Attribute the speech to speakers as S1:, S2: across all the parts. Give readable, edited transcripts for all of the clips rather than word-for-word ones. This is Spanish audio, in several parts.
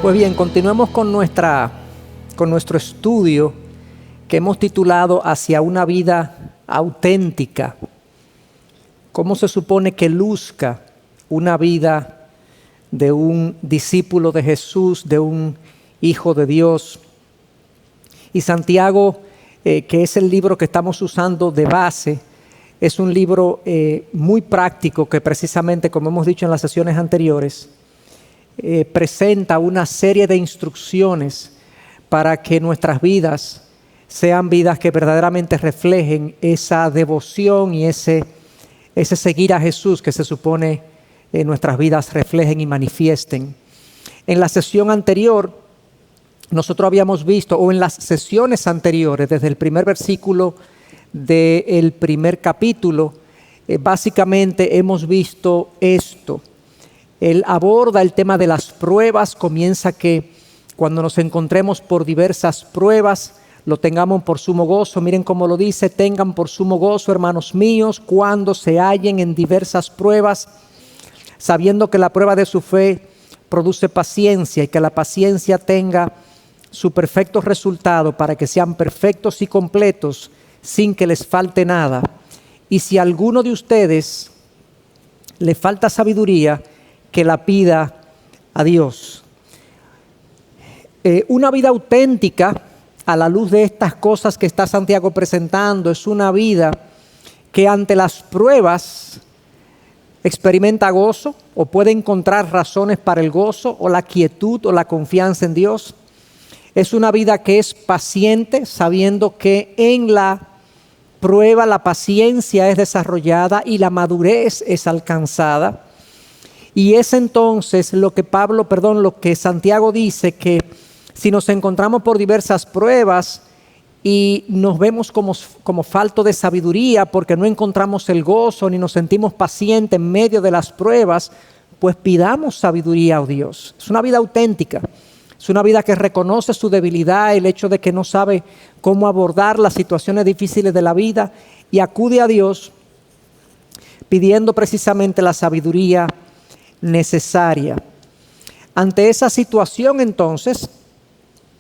S1: Pues bien, continuemos con nuestro estudio que hemos titulado Hacia una vida auténtica. ¿Cómo se supone que luzca una vida de un discípulo de Jesús, de un hijo de Dios? Y Santiago, que es el libro que estamos usando de base, es un libro muy práctico que precisamente, como hemos dicho en las sesiones anteriores, presenta una serie de instrucciones para que nuestras vidas sean vidas que verdaderamente reflejen esa devoción y ese seguir a Jesús que se supone nuestras vidas reflejen y manifiesten. En la sesión anterior, nosotros habíamos visto, o en las sesiones anteriores, desde el primer versículo del primer capítulo, básicamente hemos visto esto. Él aborda el tema de las pruebas, comienza que cuando nos encontremos por diversas pruebas, lo tengamos por sumo gozo. Miren cómo lo dice: tengan por sumo gozo, hermanos míos, cuando se hallen en diversas pruebas, sabiendo que la prueba de su fe produce paciencia, y que la paciencia tenga su perfecto resultado, para que sean perfectos y completos, sin que les falte nada. Y si a alguno de ustedes le falta sabiduría, que la pida a Dios. Una vida auténtica, a la luz de estas cosas que está Santiago presentando, es una vida que ante las pruebas experimenta gozo, o puede encontrar razones para el gozo, o la quietud, o la confianza en Dios. Es una vida que es paciente, sabiendo que en la prueba la paciencia es desarrollada y la madurez es alcanzada. Y es entonces lo que Santiago dice, que si nos encontramos por diversas pruebas y nos vemos como falto de sabiduría porque no encontramos el gozo ni nos sentimos pacientes en medio de las pruebas, pues pidamos sabiduría a Dios. Es una vida auténtica, es una vida que reconoce su debilidad, el hecho de que no sabe cómo abordar las situaciones difíciles de la vida, y acude a Dios pidiendo precisamente la sabiduría necesaria. Ante esa situación, entonces,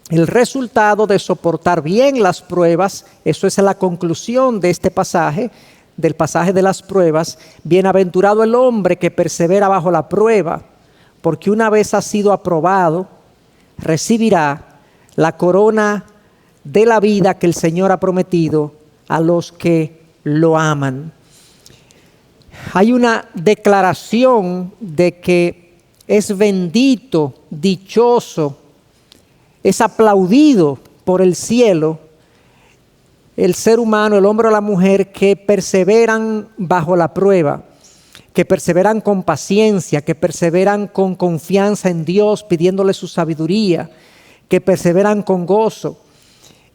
S1: el resultado de soportar bien las pruebas, eso es la conclusión de este pasaje, del pasaje de las pruebas: bienaventurado el hombre que persevera bajo la prueba, porque una vez ha sido aprobado, recibirá la corona de la vida que el Señor ha prometido a los que lo aman. Hay una declaración de que es bendito, dichoso, es aplaudido por el cielo el ser humano, el hombre o la mujer, que perseveran bajo la prueba, que perseveran con paciencia, que perseveran con confianza en Dios, pidiéndole su sabiduría, que perseveran con gozo.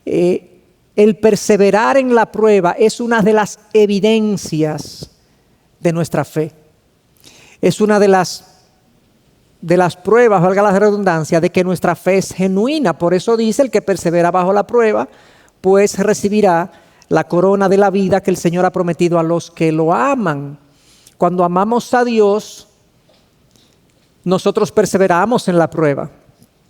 S1: El perseverar en la prueba es una de las evidencias de nuestra fe. Es una de las pruebas, valga la redundancia, de que nuestra fe es genuina. Por eso dice: el que persevera bajo la prueba, pues recibirá la corona de la vida que el Señor ha prometido a los que lo aman. Cuando amamos a Dios, nosotros perseveramos en la prueba,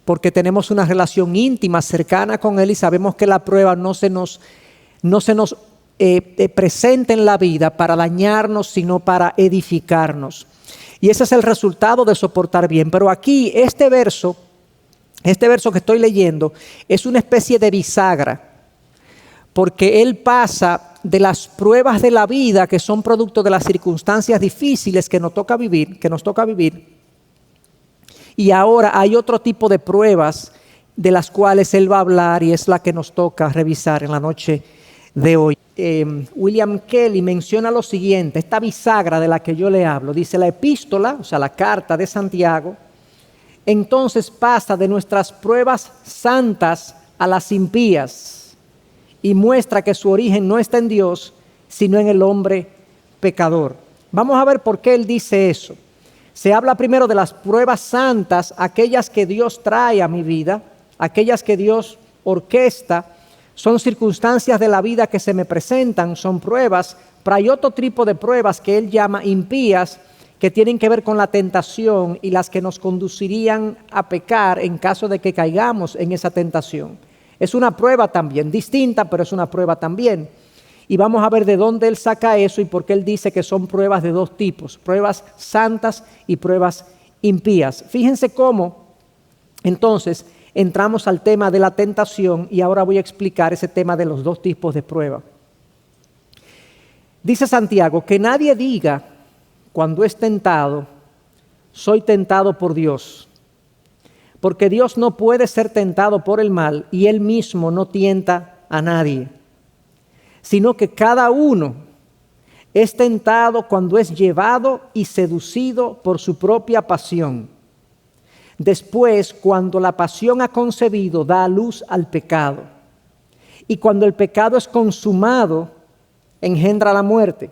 S1: porque tenemos una relación íntima, cercana con Él, y sabemos que la prueba no se nos presente en la vida para dañarnos, sino para edificarnos. Y ese es el resultado de soportar bien. Pero aquí este verso que estoy leyendo es una especie de bisagra, porque él pasa de las pruebas de la vida, que son producto de las circunstancias difíciles que nos toca vivir, y ahora hay otro tipo de pruebas de las cuales él va a hablar, y es la que nos toca revisar en la noche de hoy. William Kelly menciona lo siguiente: esta bisagra de la que yo le hablo, dice: la epístola, o sea, la carta de Santiago, entonces pasa de nuestras pruebas santas a las impías, y muestra que su origen no está en Dios, sino en el hombre pecador. Vamos a ver por qué él dice eso. Se habla primero de las pruebas santas, aquellas que Dios trae a mi vida, aquellas que Dios orquesta. Son circunstancias de la vida que se me presentan, son pruebas, pero hay otro tipo de pruebas que él llama impías, que tienen que ver con la tentación y las que nos conducirían a pecar en caso de que caigamos en esa tentación. Es una prueba también, distinta, pero es una prueba también. Y vamos a ver de dónde él saca eso y por qué él dice que son pruebas de dos tipos, pruebas santas y pruebas impías. Fíjense cómo, entonces, entramos al tema de la tentación y ahora voy a explicar ese tema de los dos tipos de prueba. Dice Santiago, que nadie diga cuando es tentado, soy tentado por Dios, porque Dios no puede ser tentado por el mal y Él mismo no tienta a nadie, sino que cada uno es tentado cuando es llevado y seducido por su propia pasión. Después, cuando la pasión ha concebido, da a luz al pecado. Y cuando el pecado es consumado, engendra la muerte.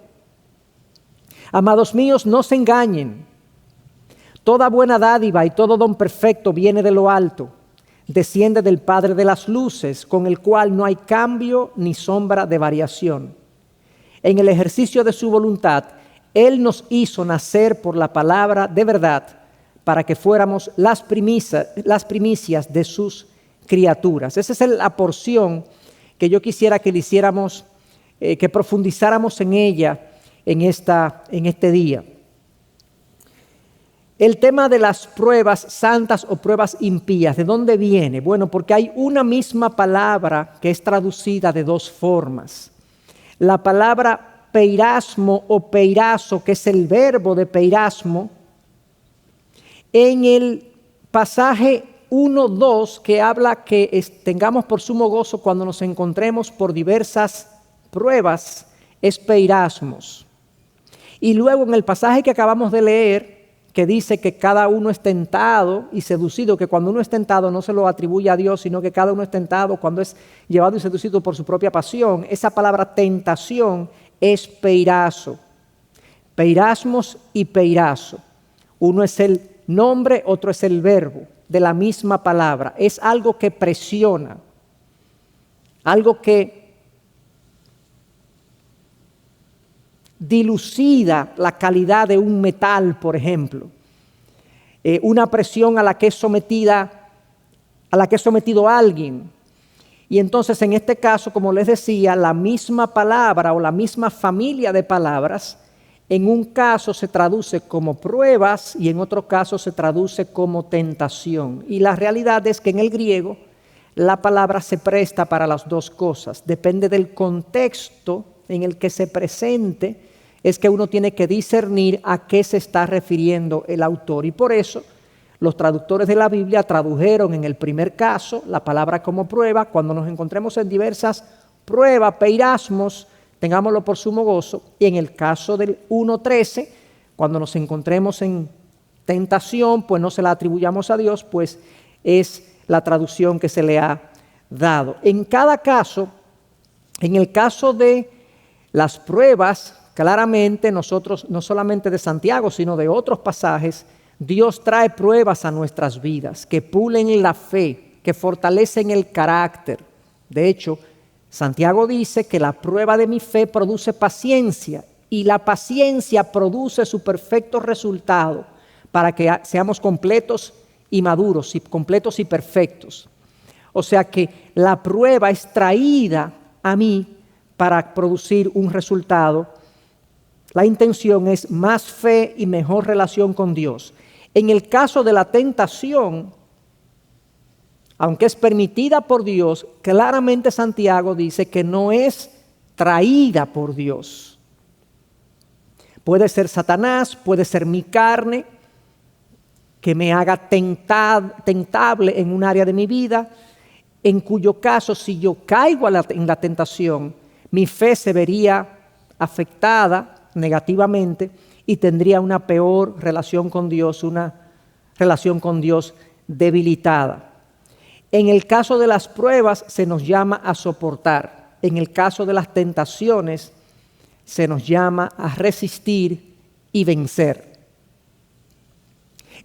S1: Amados míos, no se engañen. Toda buena dádiva y todo don perfecto viene de lo alto, desciende del Padre de las luces, con el cual no hay cambio ni sombra de variación. En el ejercicio de su voluntad, Él nos hizo nacer por la palabra de verdad, para que fuéramos las primicias de sus criaturas. Esa es la porción que yo quisiera que le hiciéramos, que profundizáramos en ella en este día. El tema de las pruebas santas o pruebas impías, ¿de dónde viene? Bueno, porque hay una misma palabra que es traducida de dos formas. La palabra peirasmo o peirazo, que es el verbo de peirasmo, en el pasaje 1:2 que habla que tengamos por sumo gozo cuando nos encontremos por diversas pruebas, es peirasmos. Y luego en el pasaje que acabamos de leer, que dice que cada uno es tentado y seducido, que cuando uno es tentado no se lo atribuye a Dios, sino que cada uno es tentado cuando es llevado y seducido por su propia pasión. Esa palabra tentación es peirazo. Peirasmos y peirazo. Uno es el nombre, otro es el verbo de la misma palabra. Es algo que presiona, algo que dilucida la calidad de un metal, por ejemplo. Una presión a la que es sometido alguien. Y entonces en este caso, como les decía, la misma palabra o la misma familia de palabras, en un caso se traduce como pruebas y en otro caso se traduce como tentación. Y la realidad es que en el griego la palabra se presta para las dos cosas. Depende del contexto en el que se presente, es que uno tiene que discernir a qué se está refiriendo el autor. Y por eso los traductores de la Biblia tradujeron en el primer caso la palabra como prueba. Cuando nos encontremos en diversas pruebas, peirasmos, tengámoslo por sumo gozo. Y en el caso del 1:13, cuando nos encontremos en tentación, pues no se la atribuyamos a Dios, pues es la traducción que se le ha dado. En cada caso, en el caso de las pruebas, claramente nosotros, no solamente de Santiago, sino de otros pasajes, Dios trae pruebas a nuestras vidas que pulen la fe, que fortalecen el carácter. De hecho, Santiago dice que la prueba de mi fe produce paciencia y la paciencia produce su perfecto resultado para que seamos completos y maduros, y completos y perfectos. O sea que la prueba es traída a mí para producir un resultado. La intención es más fe y mejor relación con Dios. En el caso de la tentación, aunque es permitida por Dios, claramente Santiago dice que no es traída por Dios. Puede ser Satanás, puede ser mi carne, que me haga tentable en un área de mi vida, en cuyo caso, si yo caigo en la tentación, mi fe se vería afectada negativamente y tendría una peor relación con Dios, una relación con Dios debilitada. En el caso de las pruebas se nos llama a soportar. En el caso de las tentaciones se nos llama a resistir y vencer.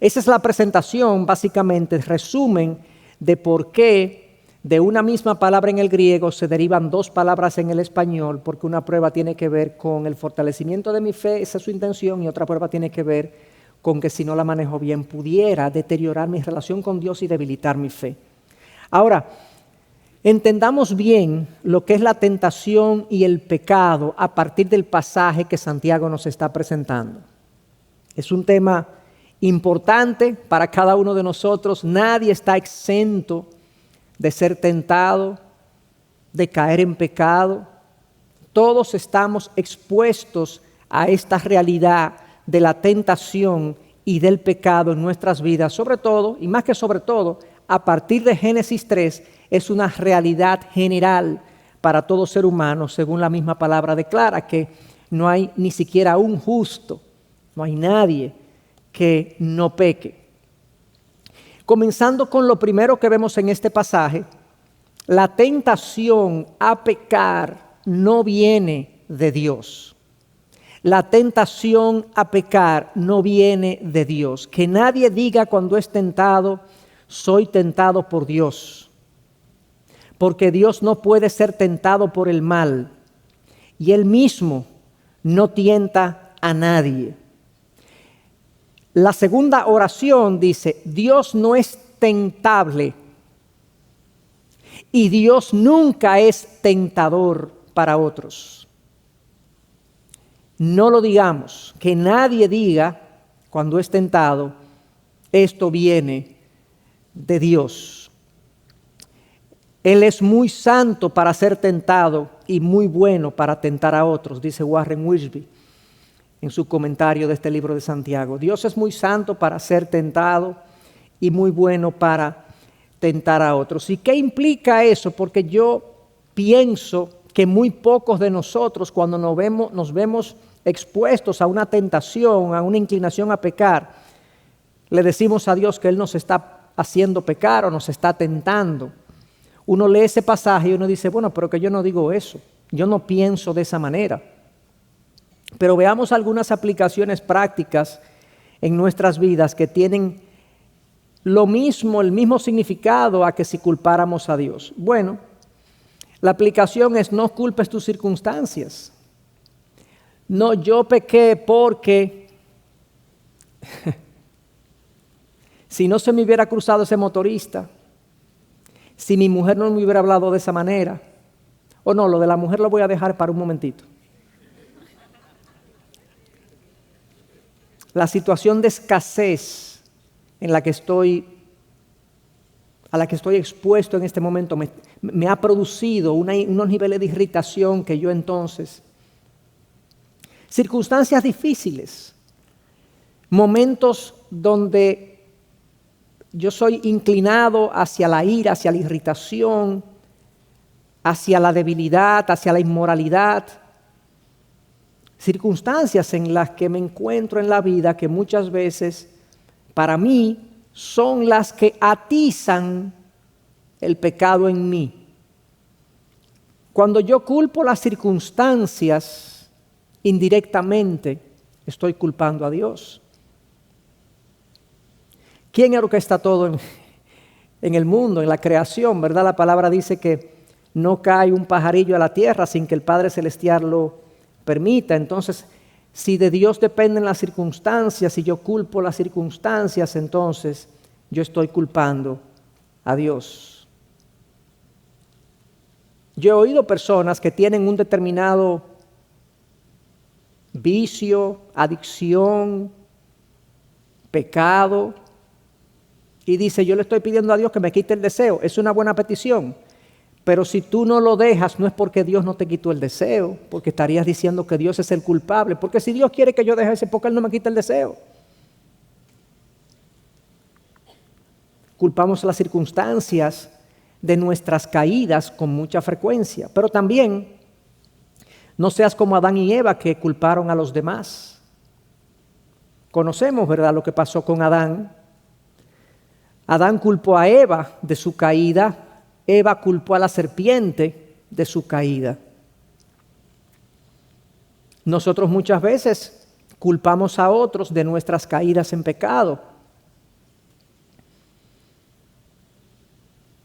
S1: Esa es la presentación, básicamente, resumen de por qué de una misma palabra en el griego se derivan dos palabras en el español, porque una prueba tiene que ver con el fortalecimiento de mi fe, esa es su intención, y otra prueba tiene que ver con que si no la manejo bien pudiera deteriorar mi relación con Dios y debilitar mi fe. Ahora, entendamos bien lo que es la tentación y el pecado a partir del pasaje que Santiago nos está presentando. Es un tema importante para cada uno de nosotros. Nadie está exento de ser tentado, de caer en pecado. Todos estamos expuestos a esta realidad de la tentación y del pecado en nuestras vidas, sobre todo, y más que sobre todo, a partir de Génesis 3, es una realidad general para todo ser humano, según la misma palabra declara, que no hay ni siquiera un justo, no hay nadie que no peque. Comenzando con lo primero que vemos en este pasaje, la tentación a pecar no viene de Dios. La tentación a pecar no viene de Dios. Que nadie diga cuando es tentado, soy tentado por Dios. Porque Dios no puede ser tentado por el mal. Y Él mismo no tienta a nadie. La segunda oración dice, Dios no es tentable. Y Dios nunca es tentador para otros. No lo digamos, que nadie diga cuando es tentado, esto viene de Dios. Él es muy santo para ser tentado y muy bueno para tentar a otros, dice Warren Wiersbe en su comentario de este libro de Santiago. Dios es muy santo para ser tentado y muy bueno para tentar a otros. ¿Y qué implica eso? Porque yo pienso que muy pocos de nosotros cuando nos vemos expuestos a una tentación, a una inclinación a pecar, le decimos a Dios que Él nos está haciendo pecar o nos está tentando. Uno lee ese pasaje y uno dice, bueno, pero que yo no digo eso, yo no pienso de esa manera. Pero veamos algunas aplicaciones prácticas en nuestras vidas que tienen lo mismo, el mismo significado a que si culpáramos a Dios. Bueno, la aplicación es no culpes tus circunstancias. No, yo pequé porque si no se me hubiera cruzado ese motorista, si mi mujer no me hubiera hablado de esa manera, o no, lo de la mujer lo voy a dejar para un momentito. La situación de escasez a la que estoy expuesto en este momento me ha producido unos niveles de irritación que yo entonces... Circunstancias difíciles, momentos donde yo soy inclinado hacia la ira, hacia la irritación, hacia la debilidad, hacia la inmoralidad. Circunstancias en las que me encuentro en la vida que muchas veces para mí son las que atizan el pecado en mí. Cuando yo culpo las circunstancias, indirectamente estoy culpando a Dios. ¿Quién orquesta todo en el mundo, en la creación? ¿Verdad? La palabra dice que no cae un pajarillo a la tierra sin que el Padre Celestial lo permita. Entonces, si de Dios dependen las circunstancias, si yo culpo las circunstancias, entonces yo estoy culpando a Dios. Yo he oído personas que tienen un determinado vicio, adicción, pecado, y dice, yo le estoy pidiendo a Dios que me quite el deseo. Es una buena petición, pero si tú no lo dejas, no es porque Dios no te quitó el deseo, porque estarías diciendo que Dios es el culpable, porque si Dios quiere que yo deje ese, ¿por qué Él no me quita el deseo? Culpamos las circunstancias de nuestras caídas con mucha frecuencia, pero también no seas como Adán y Eva que culparon a los demás. Conocemos, ¿verdad?, lo que pasó con Adán. Adán culpó a Eva de su caída, Eva culpó a la serpiente de su caída. Nosotros muchas veces culpamos a otros de nuestras caídas en pecado.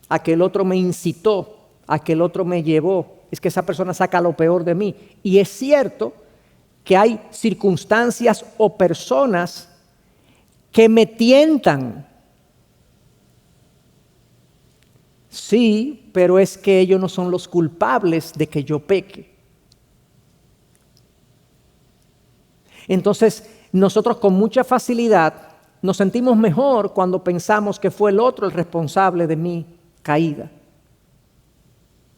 S1: a que el otro me incitó, a que el otro me llevó. Es que esa persona saca lo peor de mí. Y es cierto que hay circunstancias o personas que me tientan. Sí, pero es que ellos no son los culpables de que yo peque. Entonces, nosotros con mucha facilidad nos sentimos mejor cuando pensamos que fue el otro el responsable de mi caída.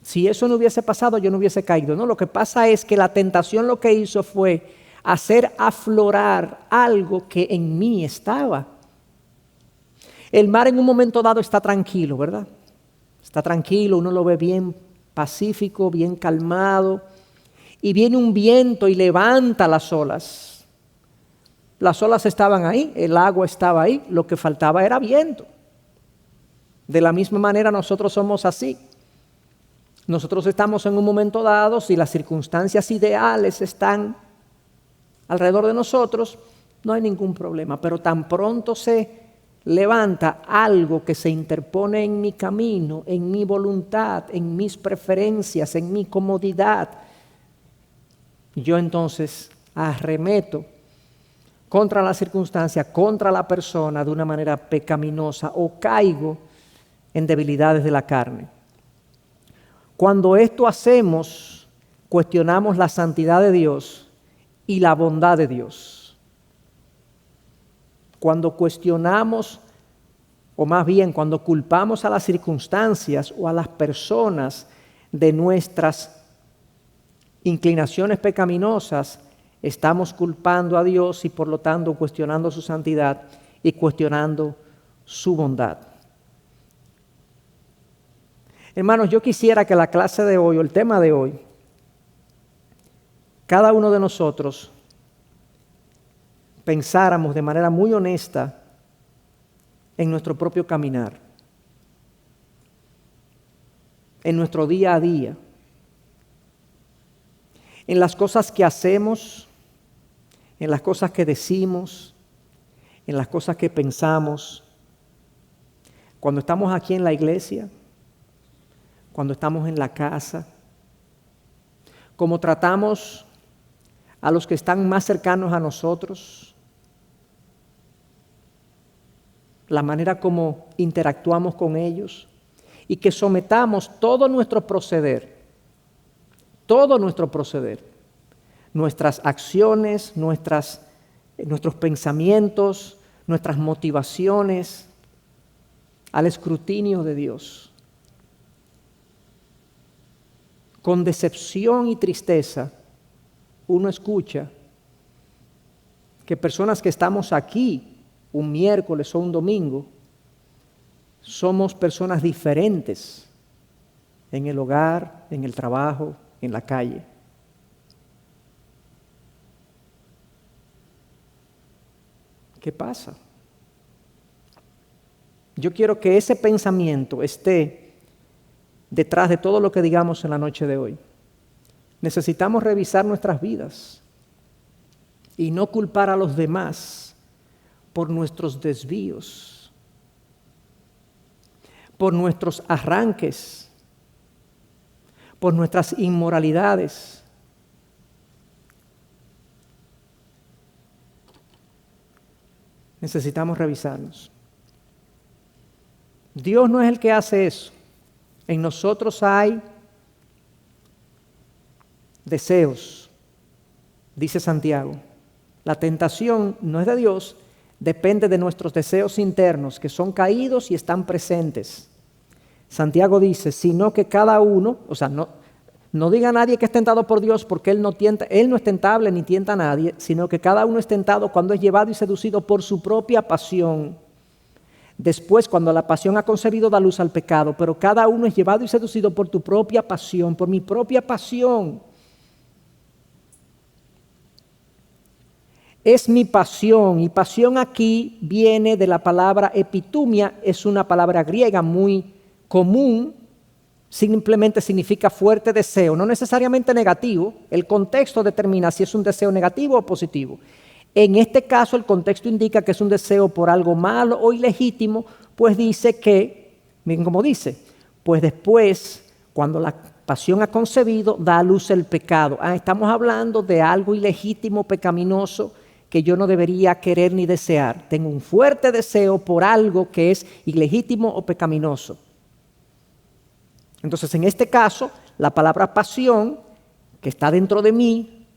S1: Si eso no hubiese pasado, yo no hubiese caído. No, lo que pasa es que la tentación lo que hizo fue hacer aflorar algo que en mí estaba. El mar en un momento dado está tranquilo, ¿verdad? Está tranquilo, uno lo ve bien pacífico, bien calmado, y viene un viento y levanta las olas. Las olas estaban ahí, el agua estaba ahí, lo que faltaba era viento. De la misma manera nosotros somos así. Nosotros estamos en un momento dado, si las circunstancias ideales están alrededor de nosotros, no hay ningún problema, pero tan pronto se levanta algo que se interpone en mi camino, en mi voluntad, en mis preferencias, en mi comodidad, yo entonces arremeto contra la circunstancia, contra la persona de una manera pecaminosa o caigo en debilidades de la carne. Cuando esto hacemos, cuestionamos la santidad de Dios y la bondad de Dios. Cuando cuestionamos, o más bien cuando culpamos a las circunstancias o a las personas de nuestras inclinaciones pecaminosas, estamos culpando a Dios y por lo tanto cuestionando su santidad y cuestionando su bondad. Hermanos, yo quisiera que la clase de hoy o el tema de hoy, cada uno de nosotros pensáramos de manera muy honesta en nuestro propio caminar, en nuestro día a día, en las cosas que hacemos, en las cosas que decimos, en las cosas que pensamos, cuando estamos aquí en la iglesia, cuando estamos en la casa, cómo tratamos a los que están más cercanos a nosotros, la manera como interactuamos con ellos y que sometamos todo nuestro proceder, nuestras acciones, nuestros pensamientos, nuestras motivaciones al escrutinio de Dios. Con decepción y tristeza, uno escucha que personas que estamos aquí un miércoles o un domingo, somos personas diferentes en el hogar, en el trabajo, en la calle. ¿Qué pasa? Yo quiero que ese pensamiento esté detrás de todo lo que digamos en la noche de hoy. Necesitamos revisar nuestras vidas y no culpar a los demás por nuestros desvíos, por nuestros arranques, por nuestras inmoralidades. Necesitamos revisarnos. Dios no es el que hace eso. En nosotros hay deseos, dice Santiago. La tentación no es de Dios, depende de nuestros deseos internos que son caídos y están presentes. Santiago dice, sino que cada uno, no diga a nadie que es tentado por Dios porque Él no es tentable ni tienta a nadie, sino que cada uno es tentado cuando es llevado y seducido por su propia pasión. Después, cuando la pasión ha concebido, da luz al pecado, pero cada uno es llevado y seducido por tu propia pasión, por mi propia pasión. Es mi pasión, y pasión aquí viene de la palabra epitumia, es una palabra griega muy común, simplemente significa fuerte deseo, no necesariamente negativo, el contexto determina si es un deseo negativo o positivo. En este caso el contexto indica que es un deseo por algo malo o ilegítimo, pues dice que, miren cómo dice, pues después, cuando la pasión ha concebido, da a luz el pecado. Estamos hablando de algo ilegítimo, pecaminoso, que yo no debería querer ni desear. Tengo un fuerte deseo por algo que es ilegítimo o pecaminoso. Entonces, en este caso, la palabra pasión, que está dentro de mí,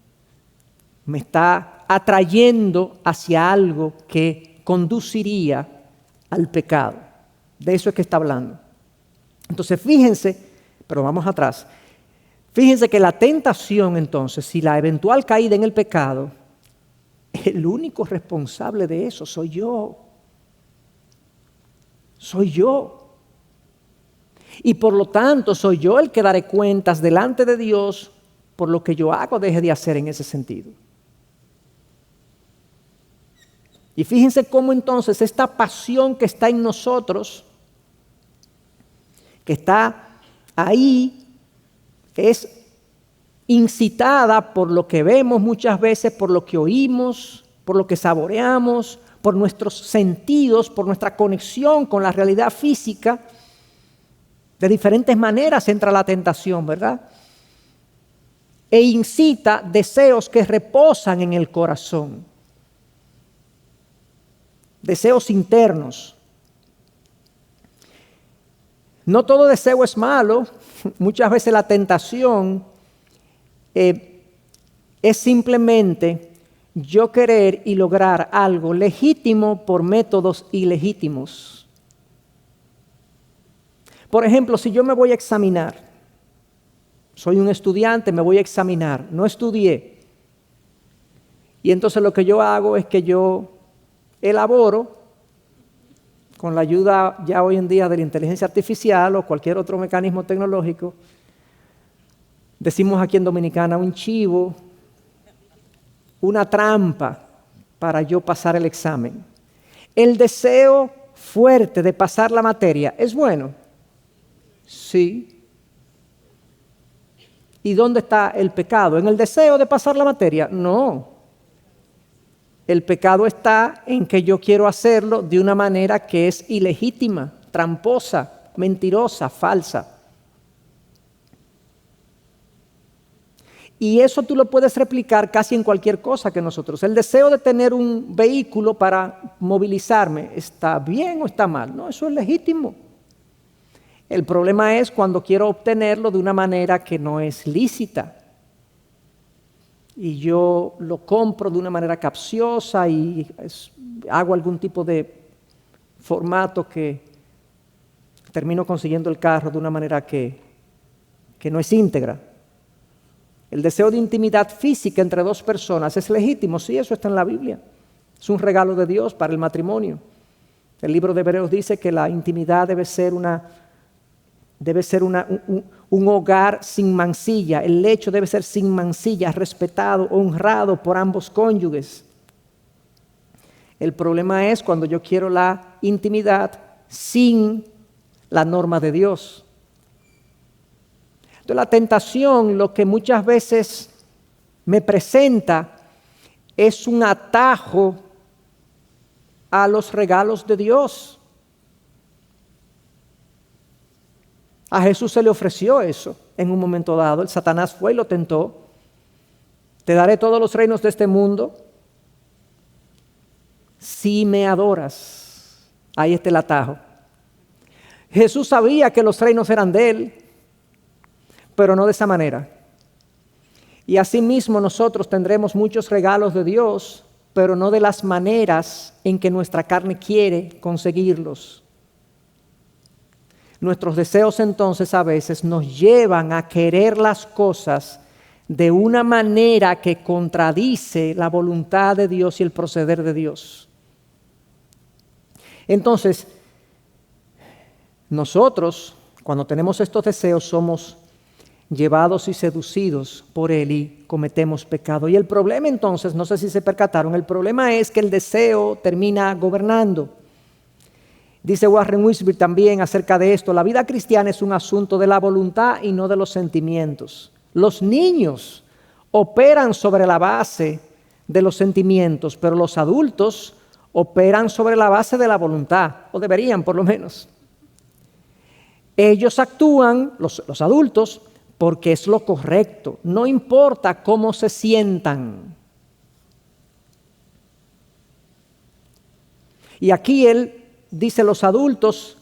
S1: me está atrayendo hacia algo que conduciría al pecado. De eso es que está hablando. Entonces, fíjense, pero vamos atrás. Fíjense que la tentación, entonces, si la eventual caída en el pecado, el único responsable de eso soy yo. Soy yo. Y por lo tanto, soy yo el que daré cuentas delante de Dios por lo que yo hago o deje de hacer en ese sentido. Y fíjense cómo entonces esta pasión que está en nosotros, que está ahí, es incitada por lo que vemos muchas veces, por lo que oímos, por lo que saboreamos, por nuestros sentidos, por nuestra conexión con la realidad física. De diferentes maneras entra la tentación, ¿verdad? E incita deseos que reposan en el corazón. Deseos internos. No todo deseo es malo. Muchas veces la tentación es simplemente yo querer y lograr algo legítimo por métodos ilegítimos. Por ejemplo, si yo me voy a examinar, soy un estudiante, me voy a examinar, no estudié. Y entonces lo que yo hago es que yo elaboro, con la ayuda ya hoy en día de la inteligencia artificial o cualquier otro mecanismo tecnológico, decimos aquí en Dominicana, un chivo, una trampa para yo pasar el examen. El deseo fuerte de pasar la materia es bueno. Sí. ¿Y dónde está el pecado? ¿En el deseo de pasar la materia? No. El pecado está en que yo quiero hacerlo de una manera que es ilegítima, tramposa, mentirosa, falsa. Y eso tú lo puedes replicar casi en cualquier cosa que nosotros. El deseo de tener un vehículo para movilizarme, ¿está bien o está mal? No, eso es legítimo. El problema es cuando quiero obtenerlo de una manera que no es lícita. Y yo lo compro de una manera capciosa y hago algún tipo de formato que termino consiguiendo el carro de una manera que no es íntegra. El deseo de intimidad física entre dos personas es legítimo, sí, eso está en la Biblia. Es un regalo de Dios para el matrimonio. El libro de Hebreos dice que la intimidad debe ser un hogar sin mancilla. El lecho debe ser sin mancilla, respetado, honrado por ambos cónyuges. El problema es cuando yo quiero la intimidad sin la norma de Dios. Entonces, la tentación, lo que muchas veces me presenta, es un atajo a los regalos de Dios. A Jesús se le ofreció eso en un momento dado. El Satanás fue y lo tentó. Te daré todos los reinos de este mundo si me adoras. Ahí está el atajo. Jesús sabía que los reinos eran de él, pero no de esa manera. Y asimismo nosotros tendremos muchos regalos de Dios, pero no de las maneras en que nuestra carne quiere conseguirlos. Nuestros deseos entonces a veces nos llevan a querer las cosas de una manera que contradice la voluntad de Dios y el proceder de Dios. Entonces, nosotros, cuando tenemos estos deseos, somos llevados y seducidos por él y cometemos pecado. Y el problema entonces, no sé si se percataron, el problema es que el deseo termina gobernando. Dice Warren Wiersbe también acerca de esto: la vida cristiana es un asunto de la voluntad y no de los sentimientos. Los niños operan sobre la base de los sentimientos, pero los adultos operan sobre la base de la voluntad, o deberían por lo menos. Ellos actúan, los adultos, porque es lo correcto. No importa cómo se sientan. Y aquí él dice los adultos,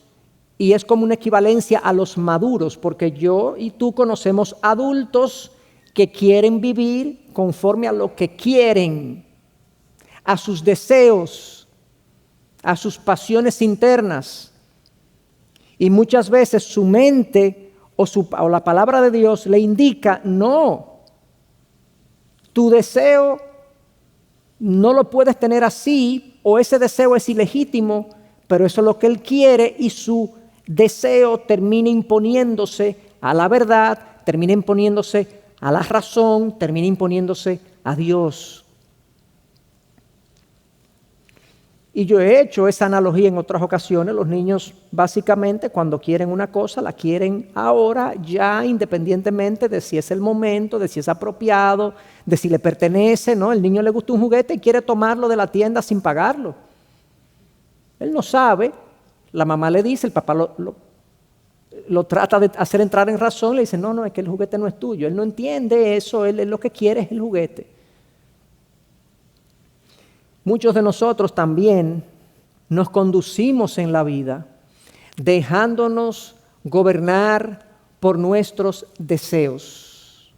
S1: y es como una equivalencia a los maduros, porque yo y tú conocemos adultos que quieren vivir conforme a lo que quieren, a sus deseos, a sus pasiones internas. Y muchas veces su mente o la palabra de Dios le indica, no, tu deseo no lo puedes tener así, o ese deseo es ilegítimo, pero eso es lo que él quiere, y su deseo termina imponiéndose a la verdad, termina imponiéndose a la razón, termina imponiéndose a Dios. Y yo he hecho esa analogía en otras ocasiones. Los niños básicamente cuando quieren una cosa, la quieren ahora, ya, independientemente de si es el momento, de si es apropiado, de si le pertenece, ¿no? El niño le gusta un juguete y quiere tomarlo de la tienda sin pagarlo. Él no sabe, la mamá le dice, el papá lo trata de hacer entrar en razón, le dice, no, es que el juguete no es tuyo. Él no entiende eso, él lo que quiere es el juguete. Muchos de nosotros también nos conducimos en la vida dejándonos gobernar por nuestros deseos.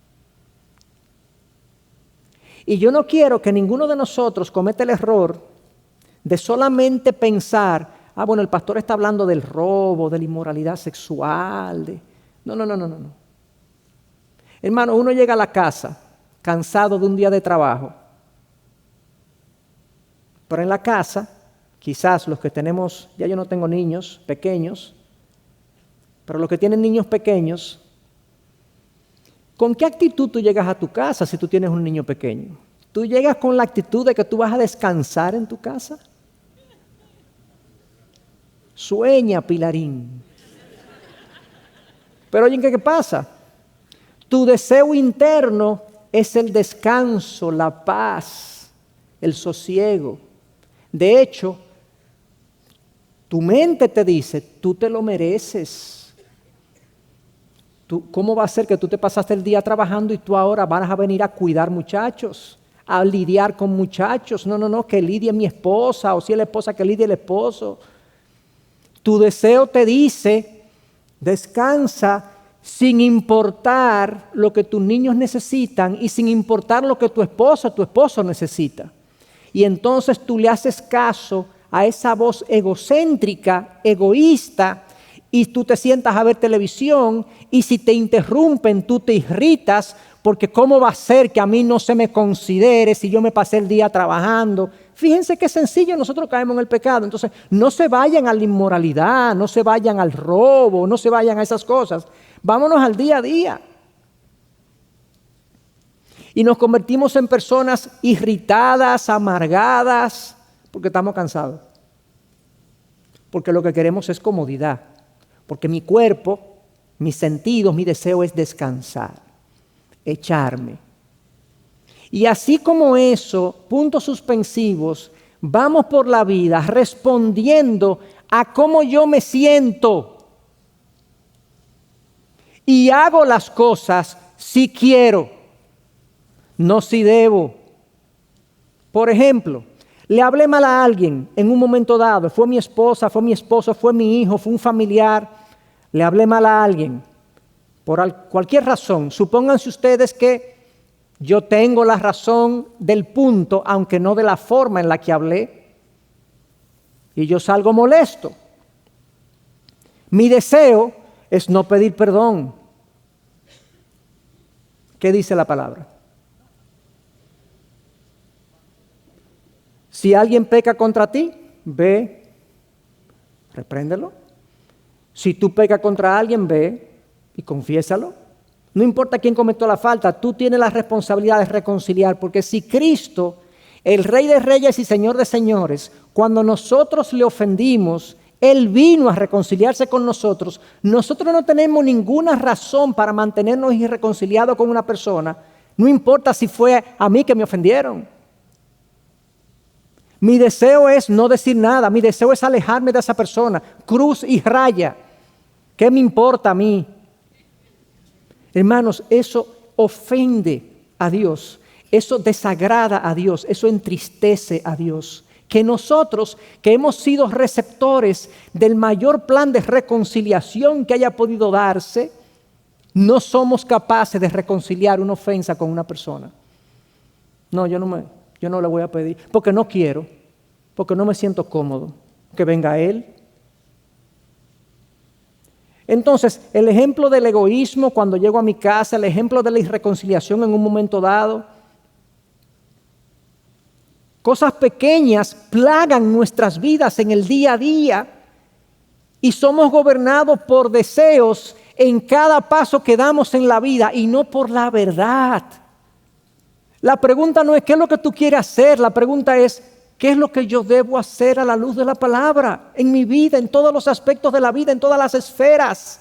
S1: Y yo no quiero que ninguno de nosotros cometa el error de solamente pensar, bueno, el pastor está hablando del robo, de la inmoralidad sexual. No. Hermano, uno llega a la casa cansado de un día de trabajo. Pero en la casa, quizás los que tenemos, ya yo no tengo niños pequeños, pero los que tienen niños pequeños, ¿con qué actitud tú llegas a tu casa si tú tienes un niño pequeño? ¿Tú llegas con la actitud de que tú vas a descansar en tu casa? Sueña, Pilarín. Pero oye, ¿qué pasa? Tu deseo interno es el descanso, la paz, el sosiego. De hecho, tu mente te dice, tú te lo mereces. ¿Cómo va a ser que tú te pasaste el día trabajando y tú ahora vas a venir a cuidar muchachos, a lidiar con muchachos? No, que lidie mi esposa, o si es la esposa que lidie el esposo. Tu deseo te dice, descansa sin importar lo que tus niños necesitan y sin importar lo que tu esposo necesita. Y entonces tú le haces caso a esa voz egocéntrica, egoísta, y tú te sientas a ver televisión, y si te interrumpen tú te irritas, porque ¿cómo va a ser que a mí no se me considere si yo me pasé el día trabajando? Fíjense qué sencillo, nosotros caemos en el pecado. Entonces, no se vayan a la inmoralidad, no se vayan al robo, no se vayan a esas cosas. Vámonos al día a día. Y nos convertimos en personas irritadas, amargadas, porque estamos cansados. Porque lo que queremos es comodidad. Porque mi cuerpo, mis sentidos, mi deseo es descansar, echarme. Y así como eso, puntos suspensivos, vamos por la vida respondiendo a cómo yo me siento. Y hago las cosas si quiero, no si debo. Por ejemplo, le hablé mal a alguien en un momento dado, fue mi esposa, fue mi esposo, fue mi hijo, fue un familiar, le hablé mal a alguien, por cualquier razón. Supónganse ustedes que yo tengo la razón del punto, aunque no de la forma en la que hablé, y yo salgo molesto. Mi deseo es no pedir perdón. ¿Qué dice la palabra? Si alguien peca contra ti, ve, repréndelo. Si tú pecas contra alguien, ve y confiésalo. No importa quién cometió la falta, tú tienes la responsabilidad de reconciliar, porque si Cristo, el Rey de Reyes y Señor de Señores, cuando nosotros le ofendimos, Él vino a reconciliarse con nosotros, nosotros no tenemos ninguna razón para mantenernos irreconciliados con una persona, no importa si fue a mí que me ofendieron. Mi deseo es no decir nada, mi deseo es alejarme de esa persona, cruz y raya. ¿Qué me importa a mí? Hermanos, eso ofende a Dios, eso desagrada a Dios, eso entristece a Dios. Que nosotros, que hemos sido receptores del mayor plan de reconciliación que haya podido darse, no somos capaces de reconciliar una ofensa con una persona. No, yo no le voy a pedir, porque no quiero, porque no me siento cómodo, que venga él. Entonces, el ejemplo del egoísmo cuando llego a mi casa, el ejemplo de la irreconciliación en un momento dado, cosas pequeñas plagan nuestras vidas en el día a día y somos gobernados por deseos en cada paso que damos en la vida y no por la verdad. La pregunta no es qué es lo que tú quieres hacer, la pregunta es qué es lo que yo debo hacer a la luz de la palabra en mi vida, en todos los aspectos de la vida, en todas las esferas.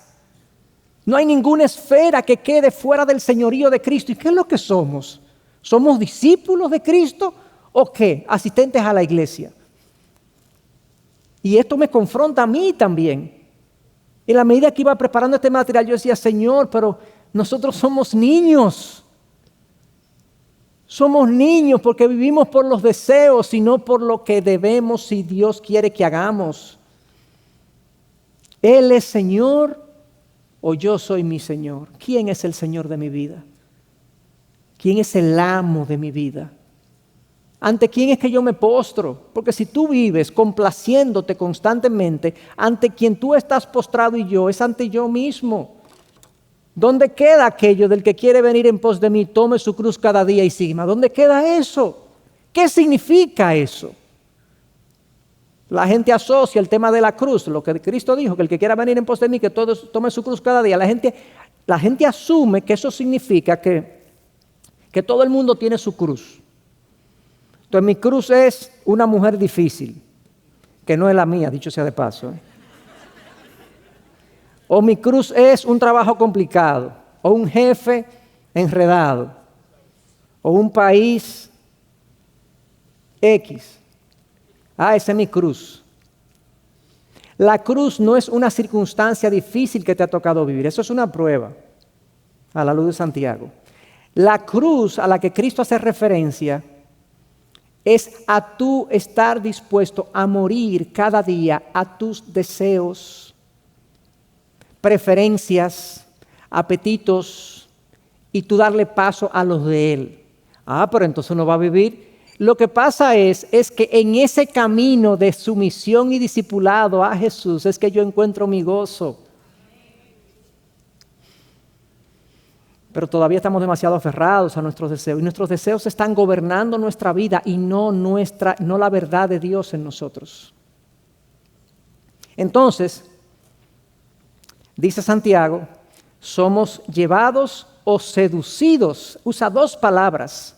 S1: No hay ninguna esfera que quede fuera del señorío de Cristo. ¿Y qué es lo que somos? ¿Somos discípulos de Cristo o qué? Asistentes a la iglesia. Y esto me confronta a mí también. En la medida que iba preparando este material, yo decía, Señor, pero nosotros somos niños. Somos niños porque vivimos por los deseos y no por lo que debemos si Dios quiere que hagamos. ¿Él es Señor o yo soy mi Señor? ¿Quién es el Señor de mi vida? ¿Quién es el amo de mi vida? ¿Ante quién es que yo me postro? Porque si tú vives complaciéndote constantemente, ante quien tú estás postrado y yo, es ante yo mismo. ¿Dónde queda aquello del que quiere venir en pos de mí, tome su cruz cada día y sígueme? ¿Dónde queda eso? ¿Qué significa eso? La gente asocia el tema de la cruz, lo que Cristo dijo, que el que quiera venir en pos de mí, que todos tome su cruz cada día. La gente asume que eso significa que todo el mundo tiene su cruz. Entonces mi cruz es una mujer difícil, que no es la mía, dicho sea de paso. O mi cruz es un trabajo complicado, o un jefe enredado, o un país X. Esa es mi cruz. La cruz no es una circunstancia difícil que te ha tocado vivir, eso es una prueba a la luz de Santiago. La cruz a la que Cristo hace referencia es a tú estar dispuesto a morir cada día a tus deseos, preferencias, apetitos, y tú darle paso a los de Él. Pero entonces uno va a vivir. Lo que pasa es que en ese camino de sumisión y discipulado a Jesús es que yo encuentro mi gozo. Pero todavía estamos demasiado aferrados a nuestros deseos, y nuestros deseos están gobernando nuestra vida y no la verdad de Dios en nosotros. Entonces, dice Santiago, somos llevados o seducidos. Usa dos palabras.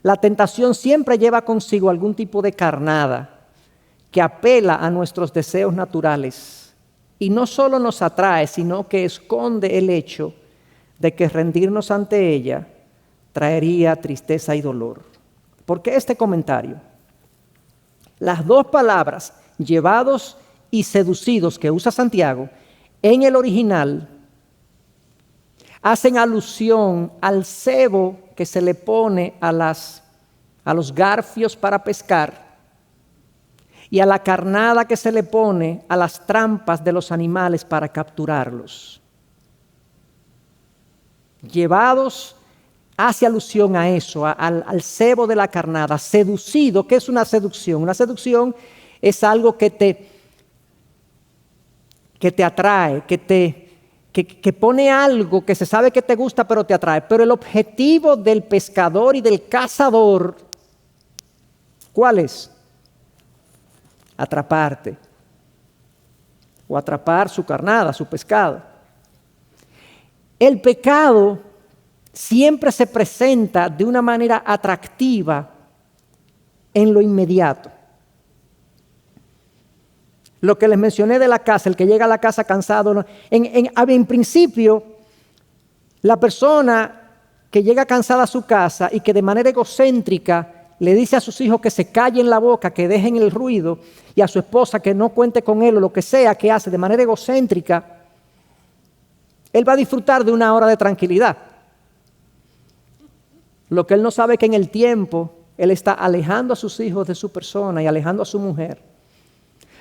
S1: La tentación siempre lleva consigo algún tipo de carnada que apela a nuestros deseos naturales. Y no solo nos atrae, sino que esconde el hecho de que rendirnos ante ella traería tristeza y dolor. ¿Por qué este comentario? Las dos palabras, llevados y seducidos, que usa Santiago, en el original hacen alusión al cebo que se le pone a los garfios para pescar y a la carnada que se le pone a las trampas de los animales para capturarlos. Llevados hace alusión a eso, al cebo de la carnada. Seducido, ¿qué es una seducción? Una seducción es algo que te atrae, que pone algo que se sabe que te gusta pero te atrae. Pero el objetivo del pescador y del cazador, ¿cuál es? Atraparte. O atrapar su carnada, su pescado. El pecado siempre se presenta de una manera atractiva en lo inmediato. Lo que les mencioné de la casa, el que llega a la casa cansado. En principio, la persona que llega cansada a su casa y que de manera egocéntrica le dice a sus hijos que se callen la boca, que dejen el ruido, y a su esposa que no cuente con él o lo que sea que hace de manera egocéntrica, Él va a disfrutar de una hora de tranquilidad. Lo que él no sabe es que en el tiempo él está alejando a sus hijos de su persona y alejando a su mujer.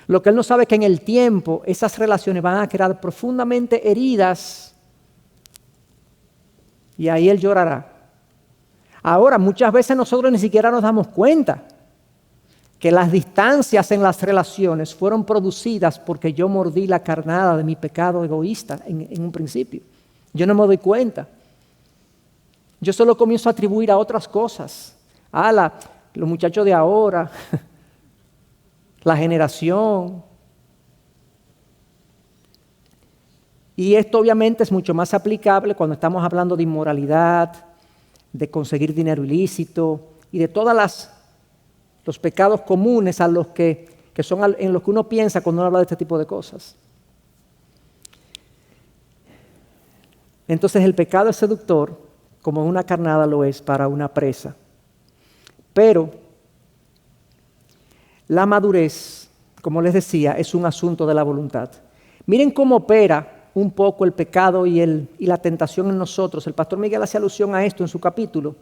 S1: Lo que él no sabe es que en el tiempo esas relaciones van a quedar profundamente heridas y ahí él llorará. Ahora, muchas veces nosotros ni siquiera nos damos cuenta que las distancias en las relaciones fueron producidas porque yo mordí la carnada de mi pecado egoísta en un principio. Yo no me doy cuenta. Yo solo comienzo a atribuir a otras cosas. Los muchachos de ahora, la generación. Y esto obviamente es mucho más aplicable cuando estamos hablando de inmoralidad, de conseguir dinero ilícito y de todos los pecados comunes a los que son en los que uno piensa cuando uno habla de este tipo de cosas. Entonces el pecado es seductor, como una carnada lo es para una presa. Pero la madurez, como les decía, es un asunto de la voluntad. Miren cómo opera un poco el pecado y la tentación en nosotros. El pastor Miguel hace alusión a esto en su capítulo,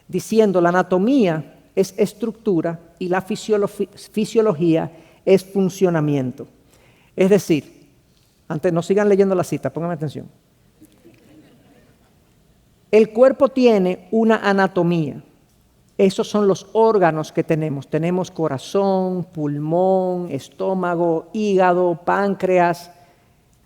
S1: diciendo la anatomía es estructura y la fisiología es funcionamiento. Es decir, antes no sigan leyendo la cita, pónganme atención. El cuerpo tiene una anatomía. Esos son los órganos que tenemos. Tenemos corazón, pulmón, estómago, hígado, páncreas,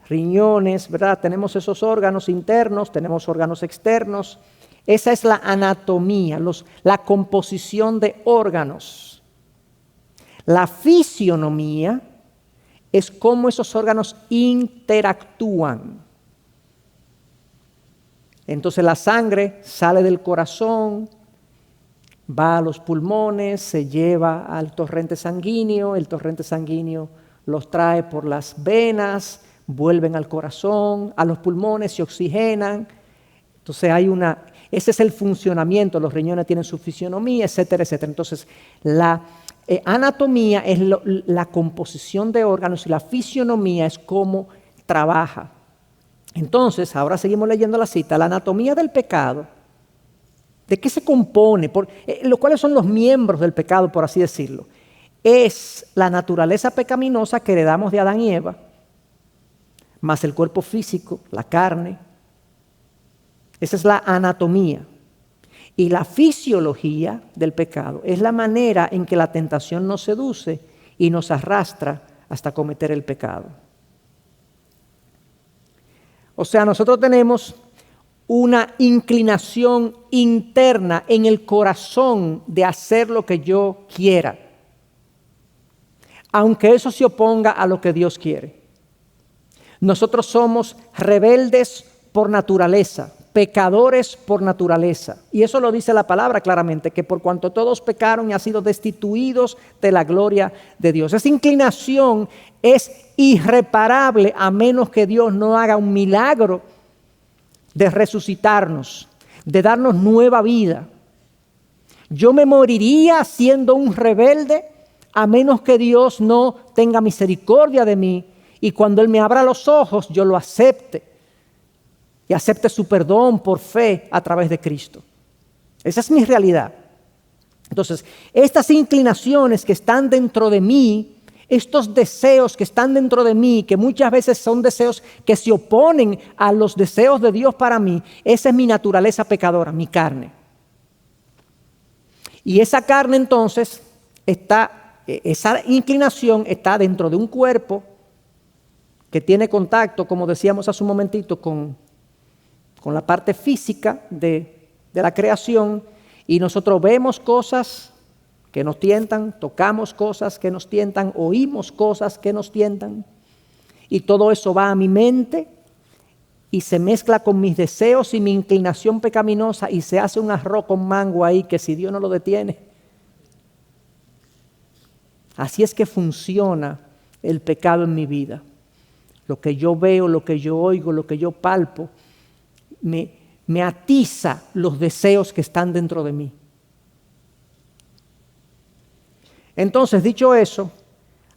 S1: riñones, ¿verdad? Tenemos esos órganos internos, tenemos órganos externos. Esa es la anatomía, la composición de órganos. La fisionomía es cómo esos órganos interactúan. Entonces la sangre sale del corazón, va a los pulmones, se lleva al torrente sanguíneo, el torrente sanguíneo los trae por las venas, vuelven al corazón, a los pulmones, se oxigenan. Entonces ese es el funcionamiento, los riñones tienen su fisionomía, etcétera, etcétera. Entonces la anatomía es la composición de órganos y la fisionomía es cómo trabaja. Entonces, ahora seguimos leyendo la cita, la anatomía del pecado. ¿De qué se compone? ¿Cuáles son los miembros del pecado, por así decirlo? Es la naturaleza pecaminosa que heredamos de Adán y Eva, más el cuerpo físico, la carne. Esa es la anatomía. Y la fisiología del pecado es la manera en que la tentación nos seduce y nos arrastra hasta cometer el pecado. O sea, nosotros tenemos una inclinación interna en el corazón de hacer lo que yo quiera, aunque eso se oponga a lo que Dios quiere. Nosotros somos rebeldes por naturaleza, pecadores por naturaleza. Y eso lo dice la palabra claramente, que por cuanto todos pecaron y han sido destituidos de la gloria de Dios. Esa inclinación es irreparable a menos que Dios no haga un milagro de resucitarnos, de darnos nueva vida. Yo me moriría siendo un rebelde a menos que Dios no tenga misericordia de mí y cuando Él me abra los ojos yo lo acepte y acepte su perdón por fe a través de Cristo. Esa es mi realidad. Entonces, estas inclinaciones que están dentro de mí, estos deseos que están dentro de mí, que muchas veces son deseos que se oponen a los deseos de Dios para mí, esa es mi naturaleza pecadora, mi carne. Y esa carne entonces esa inclinación está dentro de un cuerpo que tiene contacto, como decíamos hace un momentito, con la parte física de la creación, y nosotros vemos cosas que nos tientan, tocamos cosas que nos tientan, oímos cosas que nos tientan, y todo eso va a mi mente y se mezcla con mis deseos y mi inclinación pecaminosa y se hace un arroz con mango ahí que si Dios no lo detiene. Así es que funciona el pecado en mi vida. Lo que yo veo, lo que yo oigo, lo que yo palpo, me atiza los deseos que están dentro de mí. Entonces, dicho eso,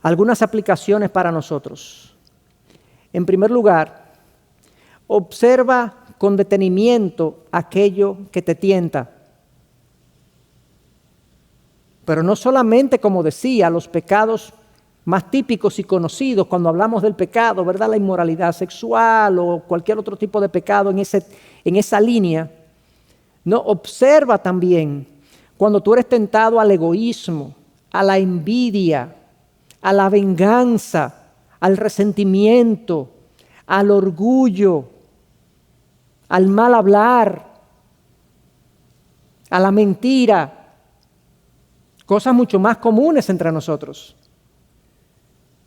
S1: algunas aplicaciones para nosotros. En primer lugar, Observa con detenimiento aquello que te tienta. Pero no solamente, como decía, los pecados más típicos y conocidos cuando hablamos del pecado, ¿verdad? La inmoralidad sexual o cualquier otro tipo de pecado en esa línea. No, observa también cuando tú eres tentado al egoísmo, a la envidia, a la venganza, al resentimiento, al orgullo, al mal hablar, a la mentira. Cosas mucho más comunes entre nosotros.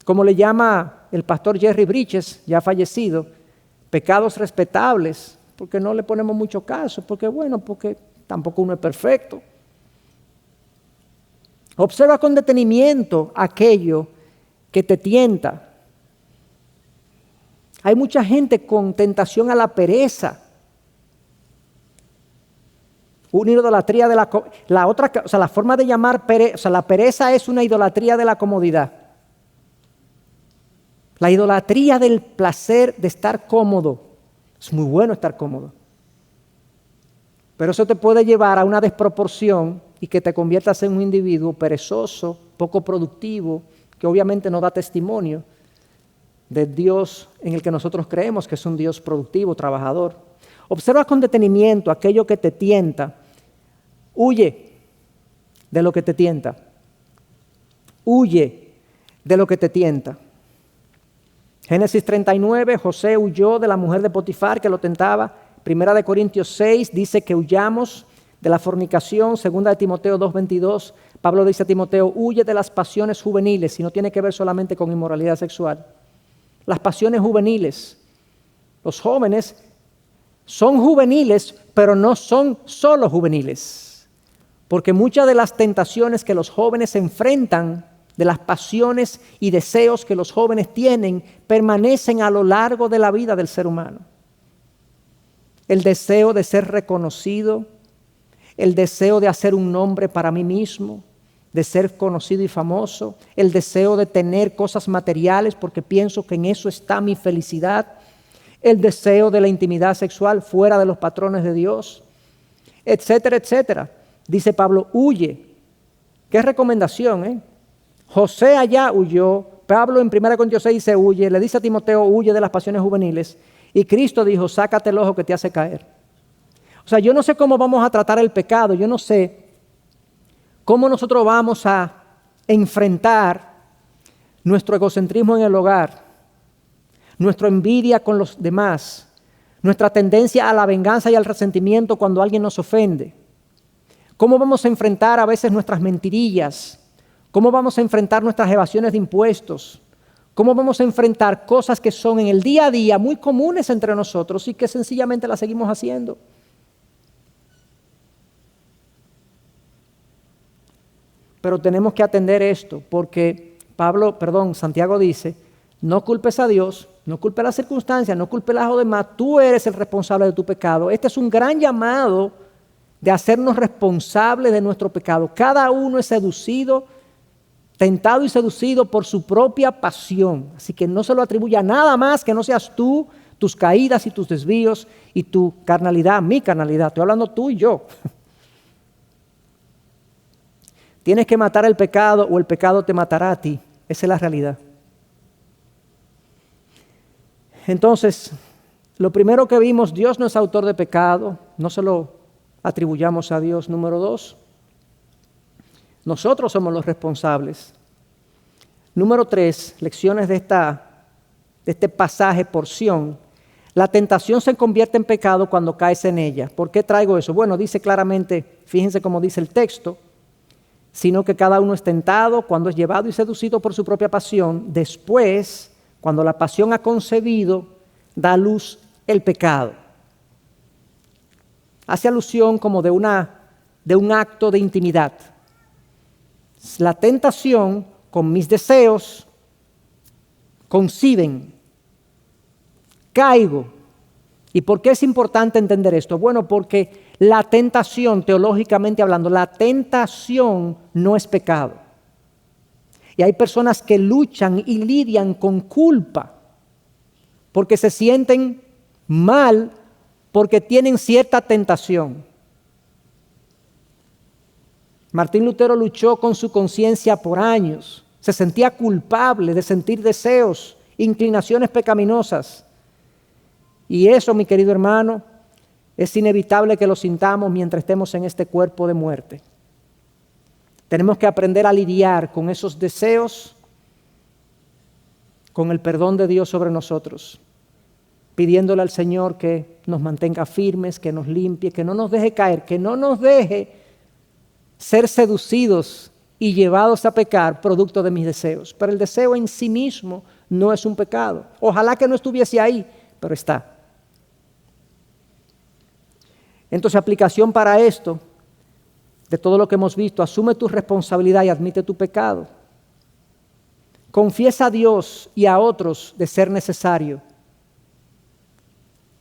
S1: Como le llama el pastor Jerry Bridges, ya fallecido, pecados respetables, porque no le ponemos mucho caso, porque tampoco uno es perfecto. Observa con detenimiento aquello que te tienta. Hay mucha gente con tentación a la pereza. Una idolatría de la forma de llamar pereza, la pereza es una idolatría de la comodidad. La idolatría del placer de estar cómodo. Es muy bueno estar cómodo. Pero eso te puede llevar a una desproporción y que te conviertas en un individuo perezoso, poco productivo, que obviamente no da testimonio del Dios en el que nosotros creemos que es un Dios productivo, trabajador. Observa con detenimiento aquello que te tienta. Huye de lo que te tienta. Huye de lo que te tienta. Génesis 39, José huyó de la mujer de Potifar que lo tentaba. Primera de Corintios 6 dice que huyamos de la fornicación. Segunda de Timoteo 2:22, Pablo dice a Timoteo, huye de las pasiones juveniles, y no tiene que ver solamente con inmoralidad sexual. Las pasiones juveniles. Los jóvenes son juveniles, pero no son solo juveniles. Porque muchas de las tentaciones que los jóvenes enfrentan, de las pasiones y deseos que los jóvenes tienen, permanecen a lo largo de la vida del ser humano. El deseo de ser reconocido, el deseo de hacer un nombre para mí mismo, de ser conocido y famoso, el deseo de tener cosas materiales porque pienso que en eso está mi felicidad, el deseo de la intimidad sexual fuera de los patrones de Dios, etcétera, etcétera. Dice Pablo, huye. ¿Qué recomendación, eh? José allá huyó, Pablo en 1 Corintios 6 dice huye, le dice a Timoteo huye de las pasiones juveniles, y Cristo dijo sácate el ojo que te hace caer. O sea, yo no sé cómo vamos a tratar el pecado, yo no sé cómo nosotros vamos a enfrentar nuestro egocentrismo en el hogar, nuestra envidia con los demás, nuestra tendencia a la venganza y al resentimiento cuando alguien nos ofende. ¿Cómo vamos a enfrentar a veces nuestras mentirillas? ¿Cómo vamos a enfrentar nuestras evasiones de impuestos? ¿Cómo vamos a enfrentar cosas que son en el día a día muy comunes entre nosotros y que sencillamente las seguimos haciendo? Pero tenemos que atender esto porque Santiago dice, no culpes a Dios, no culpes las circunstancias, no culpes a los demás, tú eres el responsable de tu pecado. Este es un gran llamado de hacernos responsables de nuestro pecado. Cada uno es seducido, tentado y seducido por su propia pasión. Así que no se lo atribuya nada más que no seas tú, tus caídas y tus desvíos y tu carnalidad, mi carnalidad. Estoy hablando tú y yo. Tienes que matar el pecado o el pecado te matará a ti. Esa es la realidad. Entonces, lo primero que vimos, Dios no es autor de pecado, no se lo atribuyamos a Dios. Número 2, nosotros somos los responsables. Número 3, lecciones de este pasaje, porción. La tentación se convierte en pecado cuando caes en ella. ¿Por qué traigo eso? Bueno, dice claramente, fíjense cómo dice el texto, sino que cada uno es tentado cuando es llevado y seducido por su propia pasión. Después, cuando la pasión ha concebido, da a luz el pecado. Hace alusión como de un acto de intimidad. La tentación con mis deseos conciben, caigo. ¿Y por qué es importante entender esto? Bueno, porque la tentación, teológicamente hablando, la tentación no es pecado. Y hay personas que luchan y lidian con culpa porque se sienten mal porque tienen cierta tentación. Martín Lutero luchó con su conciencia por años. Se sentía culpable de sentir deseos, inclinaciones pecaminosas. Y eso, mi querido hermano, es inevitable que lo sintamos mientras estemos en este cuerpo de muerte. Tenemos que aprender a lidiar con esos deseos, con el perdón de Dios sobre nosotros, pidiéndole al Señor que nos mantenga firmes, que nos limpie, que no nos deje caer, que no nos deje ser seducidos y llevados a pecar producto de mis deseos. Pero el deseo en sí mismo no es un pecado. Ojalá que no estuviese ahí, pero está. Entonces, aplicación para esto, de todo lo que hemos visto, asume tu responsabilidad y admite tu pecado. Confiesa a Dios y a otros de ser necesario.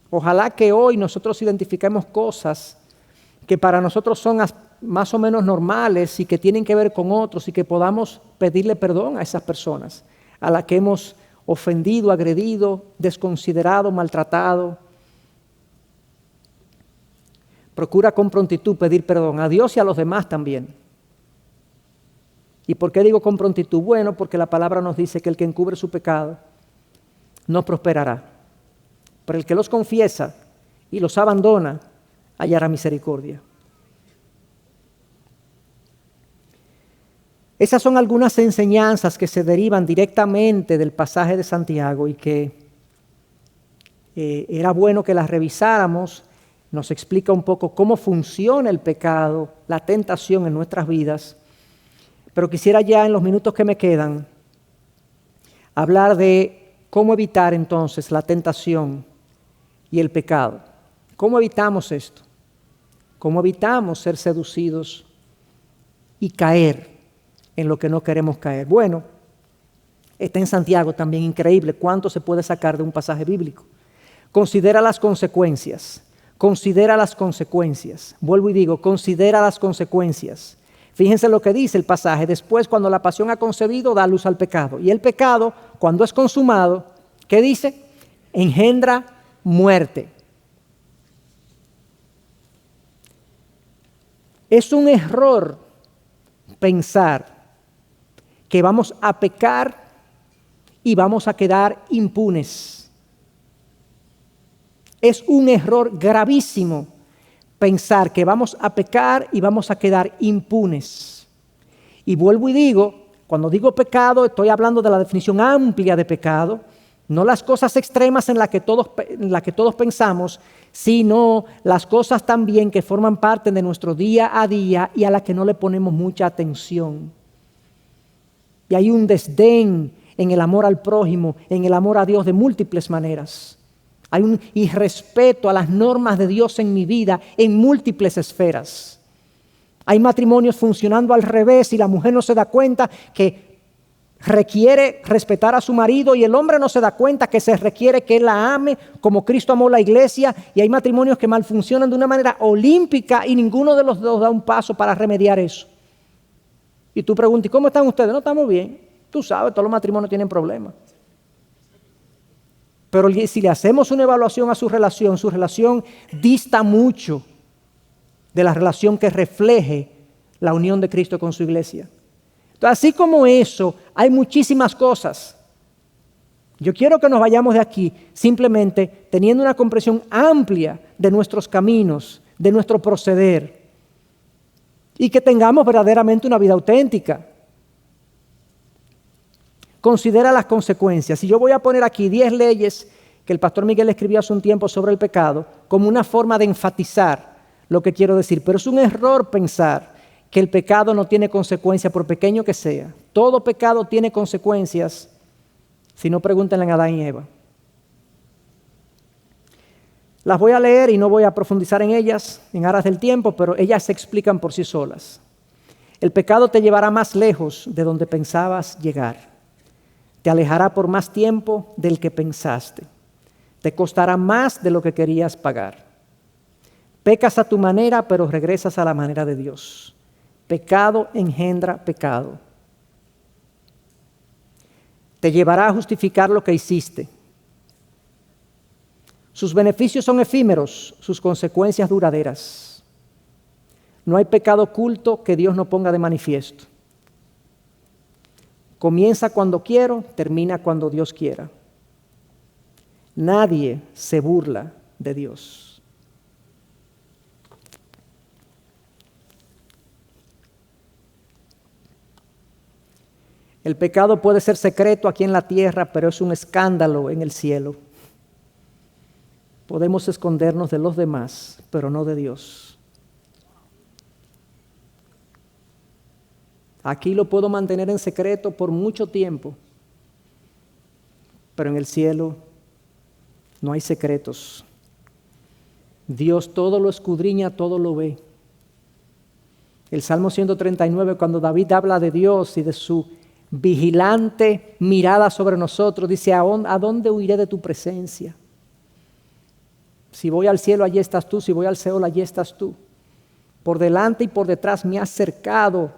S1: Ojalá que hoy nosotros identifiquemos cosas que para nosotros son más o menos normales y que tienen que ver con otros y que podamos pedirle perdón a esas personas a las que hemos ofendido, agredido, desconsiderado, maltratado. Procura con prontitud pedir perdón a Dios y a los demás también. ¿Y por qué digo con prontitud? Bueno, porque la palabra nos dice que el que encubre su pecado no prosperará. Pero el que los confiesa y los abandona hallará misericordia. Esas son algunas enseñanzas que se derivan directamente del pasaje de Santiago y que era bueno que las revisáramos. Nos explica un poco cómo funciona el pecado, la tentación en nuestras vidas. Pero quisiera ya en los minutos que me quedan hablar de cómo evitar entonces la tentación y el pecado. ¿Cómo evitamos esto? ¿Cómo evitamos ser seducidos y caer en lo que no queremos caer? Bueno, está en Santiago también, increíble cuánto se puede sacar de un pasaje bíblico. Considera las consecuencias. Considera las consecuencias. Vuelvo y digo, considera las consecuencias. Fíjense lo que dice el pasaje. Después, cuando la pasión ha concebido, da luz al pecado. Y el pecado, cuando es consumado, ¿qué dice? Engendra muerte. Es un error pensar que vamos a pecar y vamos a quedar impunes. Es un error gravísimo pensar que vamos a pecar y vamos a quedar impunes. Y vuelvo y digo, cuando digo pecado, estoy hablando de la definición amplia de pecado, no las cosas extremas en las que todos pensamos, sino las cosas también que forman parte de nuestro día a día y a las que no le ponemos mucha atención. Y hay un desdén en el amor al prójimo, en el amor a Dios de múltiples maneras. Hay un irrespeto a las normas de Dios en mi vida en múltiples esferas. Hay matrimonios funcionando al revés y la mujer no se da cuenta que requiere respetar a su marido y el hombre no se da cuenta que se requiere que él la ame como Cristo amó la iglesia, y hay matrimonios que mal funcionan de una manera olímpica y ninguno de los dos da un paso para remediar eso. Y tú preguntas, ¿y cómo están ustedes? No, estamos bien. Tú sabes, todos los matrimonios tienen problemas. Pero si le hacemos una evaluación a su relación dista mucho de la relación que refleje la unión de Cristo con su iglesia. Entonces, así como eso, hay muchísimas cosas. Yo quiero que nos vayamos de aquí simplemente teniendo una comprensión amplia de nuestros caminos, de nuestro proceder, y que tengamos verdaderamente una vida auténtica. Considera las consecuencias. Y yo voy a poner aquí 10 leyes que el pastor Miguel escribió hace un tiempo sobre el pecado como una forma de enfatizar lo que quiero decir. Pero es un error pensar que el pecado no tiene consecuencias por pequeño que sea. Todo pecado tiene consecuencias. Si no, pregúntenle a Adán y Eva. Las voy a leer y no voy a profundizar en ellas en aras del tiempo, pero ellas se explican por sí solas. El pecado te llevará más lejos de donde pensabas llegar. Te alejará por más tiempo del que pensaste. Te costará más de lo que querías pagar. Pecas a tu manera, pero regresas a la manera de Dios. Pecado engendra pecado. Te llevará a justificar lo que hiciste. Sus beneficios son efímeros, sus consecuencias duraderas. No hay pecado oculto que Dios no ponga de manifiesto. Comienza cuando quiero, termina cuando Dios quiera. Nadie se burla de Dios. El pecado puede ser secreto aquí en la tierra, pero es un escándalo en el cielo. Podemos escondernos de los demás, pero no de Dios. Aquí lo puedo mantener en secreto por mucho tiempo, pero en el cielo no hay secretos. Dios todo lo escudriña, todo lo ve. El Salmo 139, cuando David habla de Dios y de su vigilante mirada sobre nosotros, dice: ¿A dónde huiré de tu presencia? Si voy al cielo, allí estás tú. Si voy al Seol, allí estás tú. Por delante y por detrás me has cercado.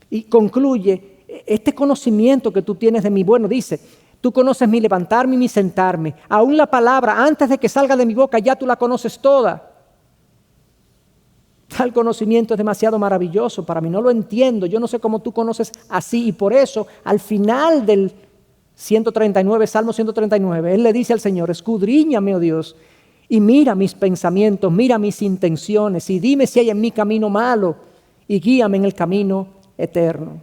S1: Y concluye: este conocimiento que tú tienes de mí, bueno, dice, tú conoces mi levantarme y mi sentarme. Aún la palabra, antes de que salga de mi boca, ya tú la conoces toda. Tal conocimiento es demasiado maravilloso para mí, no lo entiendo. Yo no sé cómo tú conoces así, y por eso, al final del 139, Salmo 139, Él le dice al Señor: escudriñame, oh Dios, y mira mis pensamientos, mira mis intenciones, y dime si hay en mí camino malo, y guíame en el camino eterno.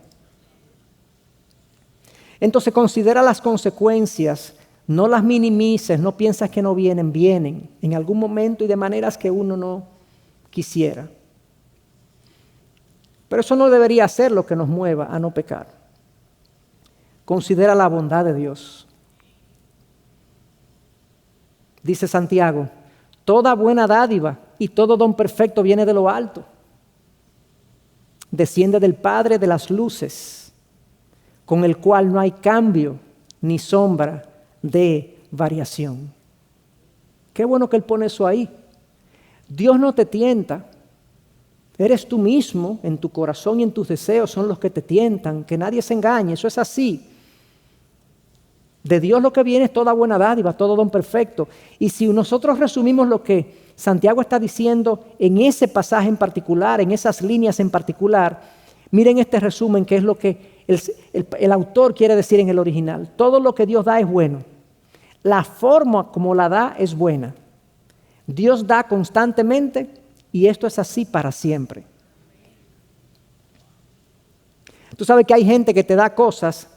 S1: Entonces considera las consecuencias, no las minimices, no piensas que no vienen, vienen en algún momento y de maneras que uno no quisiera. Pero eso no debería ser lo que nos mueva a no pecar. Considera la bondad de Dios. Dice Santiago: toda buena dádiva y todo don perfecto viene de lo alto. Desciende del Padre de las luces, con el cual no hay cambio ni sombra de variación. Qué bueno que Él pone eso ahí. Dios no te tienta. Eres tú mismo, en tu corazón y en tus deseos son los que te tientan. Que nadie se engañe, eso es así. De Dios lo que viene es toda buena dádiva, todo don perfecto. Y si nosotros resumimos lo que Santiago está diciendo en ese pasaje en particular, en esas líneas en particular, miren este resumen, que es lo que el autor quiere decir en el original. Todo lo que Dios da es bueno. La forma como la da es buena. Dios da constantemente y esto es así para siempre. Tú sabes que hay gente que te da cosas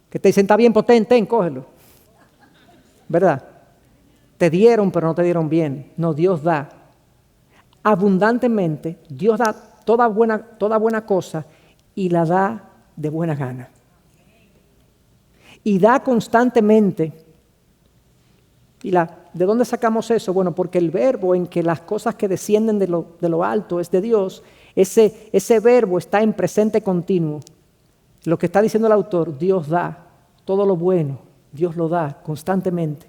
S1: que te dicen: está bien, ten, cógelo. ¿Verdad? Te dieron, pero no te dieron bien. No, Dios da abundantemente. Dios da toda buena cosa y la da de buena gana. Y da constantemente. ¿De dónde sacamos eso? Bueno, porque el verbo en que las cosas que descienden de lo alto es de Dios, ese verbo está en presente continuo. Lo que está diciendo el autor: Dios da todo lo bueno, Dios lo da constantemente.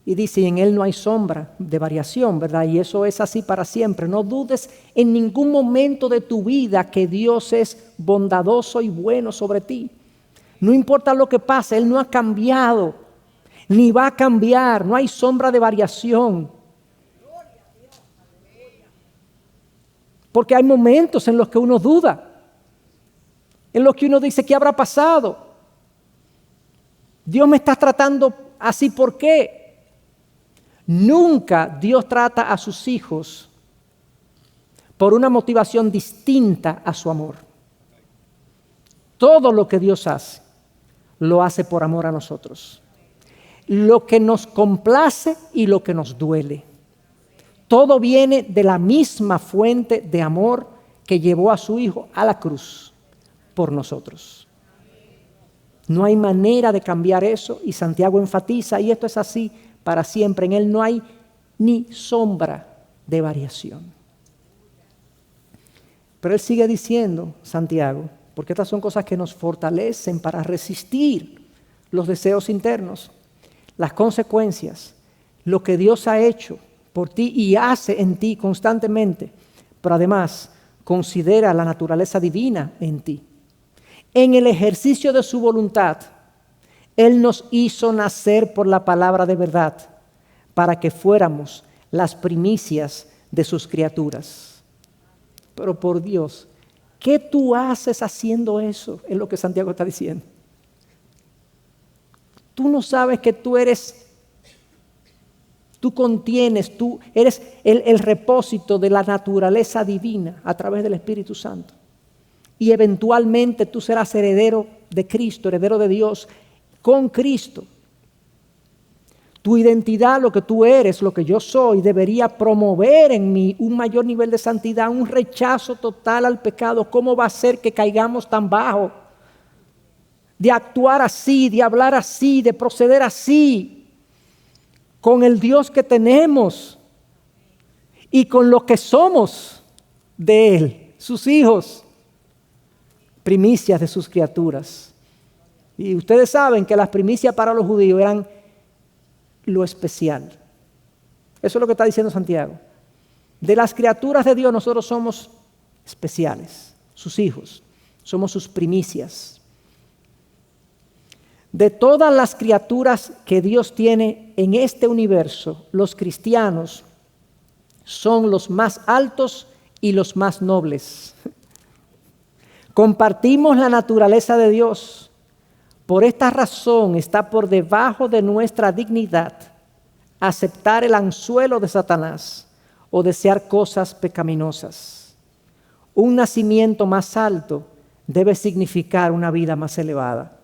S1: Y dice: y en Él no hay sombra de variación, ¿verdad? Y eso es así para siempre. No dudes en ningún momento de tu vida que Dios es bondadoso y bueno sobre ti. No importa lo que pase, Él no ha cambiado, ni va a cambiar, no hay sombra de variación. Porque hay momentos en los que uno duda, en los que uno dice: ¿qué habrá pasado? Dios me está tratando así, ¿por qué? Nunca Dios trata a sus hijos por una motivación distinta a su amor. Todo lo que Dios hace, lo hace por amor a nosotros. Lo que nos complace y lo que nos duele. Todo viene de la misma fuente de amor que llevó a su Hijo a la cruz por nosotros. No hay manera de cambiar eso, y Santiago enfatiza, y esto es así para siempre. En Él no hay ni sombra de variación. Pero Él sigue diciendo, Santiago, porque estas son cosas que nos fortalecen para resistir los deseos internos, las consecuencias, lo que Dios ha hecho por ti y hace en ti constantemente, pero además considera la naturaleza divina en ti. En el ejercicio de su voluntad, Él nos hizo nacer por la palabra de verdad, para que fuéramos las primicias de sus criaturas. Pero por Dios, ¿qué tú haces haciendo eso? Es lo que Santiago está diciendo. Tú no sabes que tú eres, tú contienes, tú eres el repósito de la naturaleza divina a través del Espíritu Santo. Y eventualmente tú serás heredero de Cristo, heredero de Dios, con Cristo. Tu identidad, lo que tú eres, lo que yo soy, debería promover en mí un mayor nivel de santidad, un rechazo total al pecado. ¿Cómo va a ser que caigamos tan bajo? De actuar así, de hablar así, de proceder así, con el Dios que tenemos y con lo que somos de Él, sus hijos, primicias de sus criaturas. Y ustedes saben que las primicias para los judíos eran lo especial. Eso es lo que está diciendo Santiago. De las criaturas de Dios nosotros somos especiales, sus hijos, somos sus primicias. De todas las criaturas que Dios tiene en este universo, los cristianos son los más altos y los más nobles. Compartimos la naturaleza de Dios. Por esta razón está por debajo de nuestra dignidad aceptar el anzuelo de Satanás o desear cosas pecaminosas. Un nacimiento más alto debe significar una vida más elevada.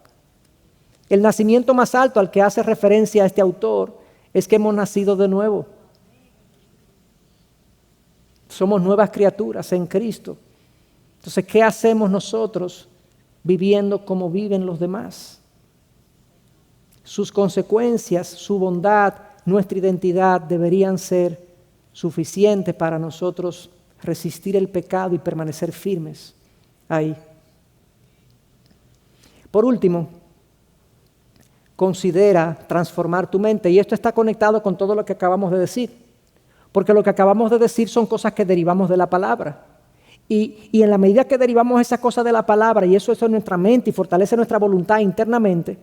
S1: El nacimiento más alto al que hace referencia este autor es que hemos nacido de nuevo. Somos nuevas criaturas en Cristo. Entonces, ¿qué hacemos nosotros viviendo como viven los demás? Sus consecuencias, su bondad, nuestra identidad deberían ser suficientes para nosotros resistir el pecado y permanecer firmes ahí. Por último, considera transformar tu mente. Y esto está conectado con todo lo que acabamos de decir. Porque lo que acabamos de decir son cosas que derivamos de la palabra. Y en la medida que derivamos esas cosas de la palabra y eso en nuestra mente y fortalece nuestra voluntad internamente,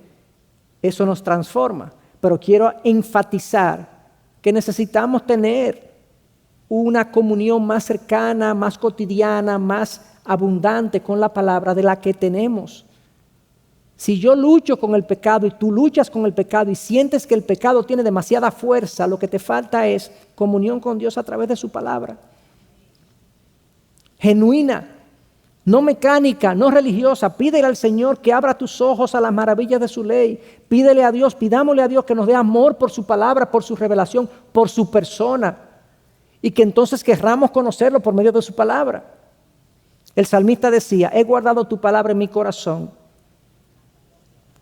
S1: eso nos transforma. Pero quiero enfatizar que necesitamos tener una comunión más cercana, más cotidiana, más abundante con la palabra de la que tenemos. Si yo lucho con el pecado y tú luchas con el pecado y sientes que el pecado tiene demasiada fuerza, lo que te falta es comunión con Dios a través de su palabra. Genuina, no mecánica, no religiosa. Pídele al Señor que abra tus ojos a las maravillas de su ley. Pídele a Dios, pidámosle a Dios que nos dé amor por su palabra, por su revelación, por su persona. Y que entonces querramos conocerlo por medio de su palabra. El salmista decía, he guardado tu palabra en mi corazón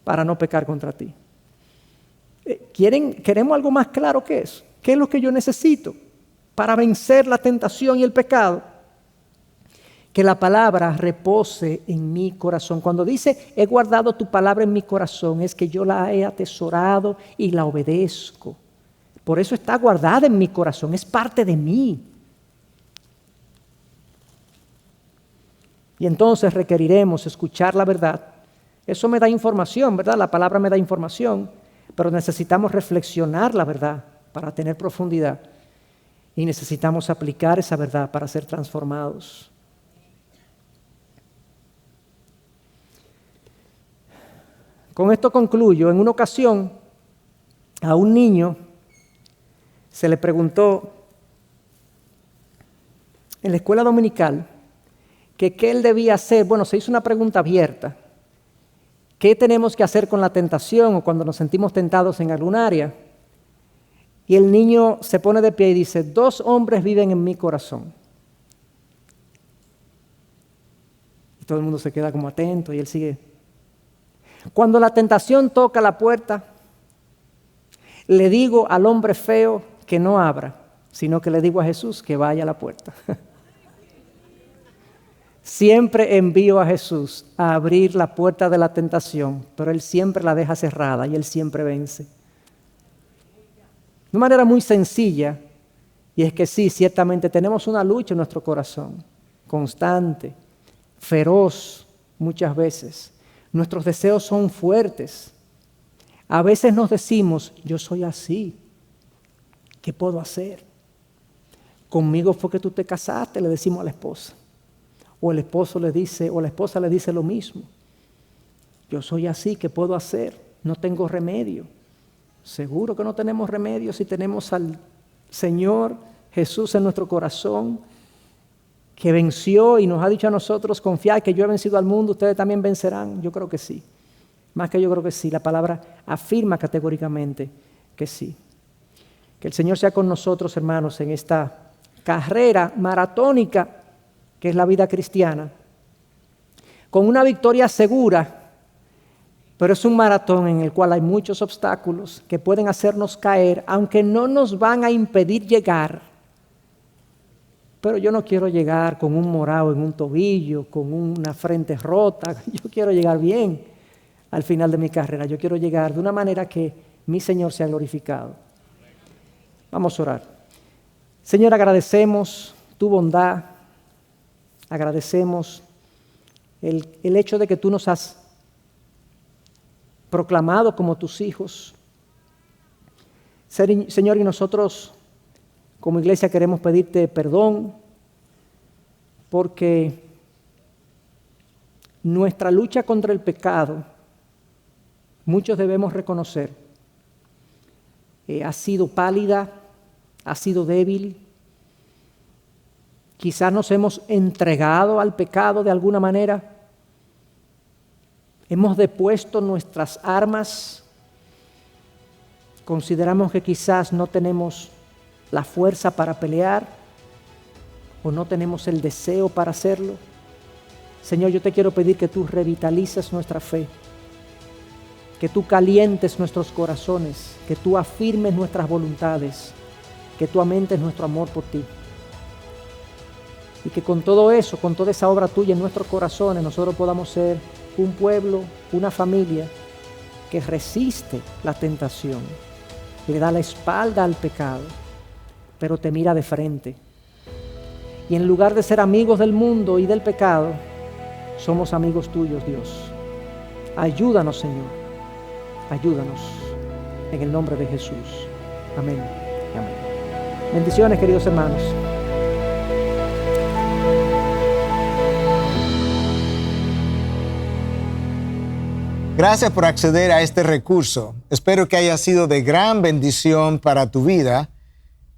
S1: para no pecar contra ti. ¿Queremos algo más claro que eso? ¿Qué es lo que yo necesito para vencer la tentación y el pecado? Que la palabra repose en mi corazón. Cuando dice, he guardado tu palabra en mi corazón, es que yo la he atesorado y la obedezco. Por eso está guardada en mi corazón, es parte de mí. Y entonces requeriremos escuchar la verdad. Eso me da información, ¿verdad? La palabra me da información, pero necesitamos reflexionar la verdad para tener profundidad. Y necesitamos aplicar esa verdad para ser transformados. Con esto concluyo. En una ocasión, a un niño se le preguntó en la escuela dominical que qué él debía hacer. Bueno, se hizo una pregunta abierta. ¿Qué tenemos que hacer con la tentación o cuando nos sentimos tentados en algún área? Y el niño se pone de pie y dice, 2 hombres viven en mi corazón. Y todo el mundo se queda como atento y él sigue. Cuando la tentación toca la puerta, le digo al hombre feo que no abra, sino que le digo a Jesús que vaya a la puerta. Siempre envío a Jesús a abrir la puerta de la tentación, pero Él siempre la deja cerrada y Él siempre vence. De una manera muy sencilla, y es que sí, ciertamente tenemos una lucha en nuestro corazón, constante, feroz muchas veces. Nuestros deseos son fuertes. A veces nos decimos, yo soy así, ¿qué puedo hacer? Conmigo fue que tú te casaste, le decimos a la esposa. O el esposo le dice, o la esposa le dice lo mismo. Yo soy así, ¿qué puedo hacer? No tengo remedio. Seguro que no tenemos remedio si tenemos al Señor Jesús en nuestro corazón, que venció y nos ha dicho a nosotros, confiad que yo he vencido al mundo, ustedes también vencerán. Yo creo que sí. Más que yo creo que sí. La palabra afirma categóricamente que sí. Que el Señor sea con nosotros, hermanos, en esta carrera maratónica que es la vida cristiana, con una victoria segura. Pero es un maratón en el cual hay muchos obstáculos que pueden hacernos caer, aunque no nos van a impedir llegar. Pero yo no quiero llegar con un morado en un tobillo, con una frente rota. Yo quiero llegar bien al final de mi carrera. Yo quiero llegar de una manera que mi Señor sea glorificado. Vamos a orar. Señor, agradecemos tu bondad. Agradecemos el hecho de que tú nos has proclamado como tus hijos. Señor, y nosotros como iglesia queremos pedirte perdón porque nuestra lucha contra el pecado, muchos debemos reconocer, ha sido pálida, ha sido débil. Quizás nos hemos entregado al pecado de alguna manera. Hemos depuesto nuestras armas. Consideramos que quizás no tenemos la fuerza para pelear o no tenemos el deseo para hacerlo. Señor, yo te quiero pedir que tú revitalices nuestra fe, que tú calientes nuestros corazones, que tú afirmes nuestras voluntades, que tú aumentes nuestro amor por ti. Y que con todo eso, con toda esa obra tuya en nuestros corazones, nosotros podamos ser un pueblo, una familia que resiste la tentación, le da la espalda al pecado, pero te mira de frente. Y en lugar de ser amigos del mundo y del pecado, somos amigos tuyos, Dios. Ayúdanos, Señor. Ayúdanos. En el nombre de Jesús. Amén y amén. Bendiciones, queridos hermanos.
S2: Gracias por acceder a este recurso. Espero que haya sido de gran bendición para tu vida.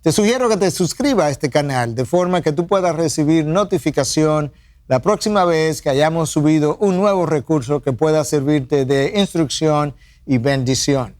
S2: Te sugiero que te suscribas a este canal de forma que tú puedas recibir notificación la próxima vez que hayamos subido un nuevo recurso que pueda servirte de instrucción y bendición.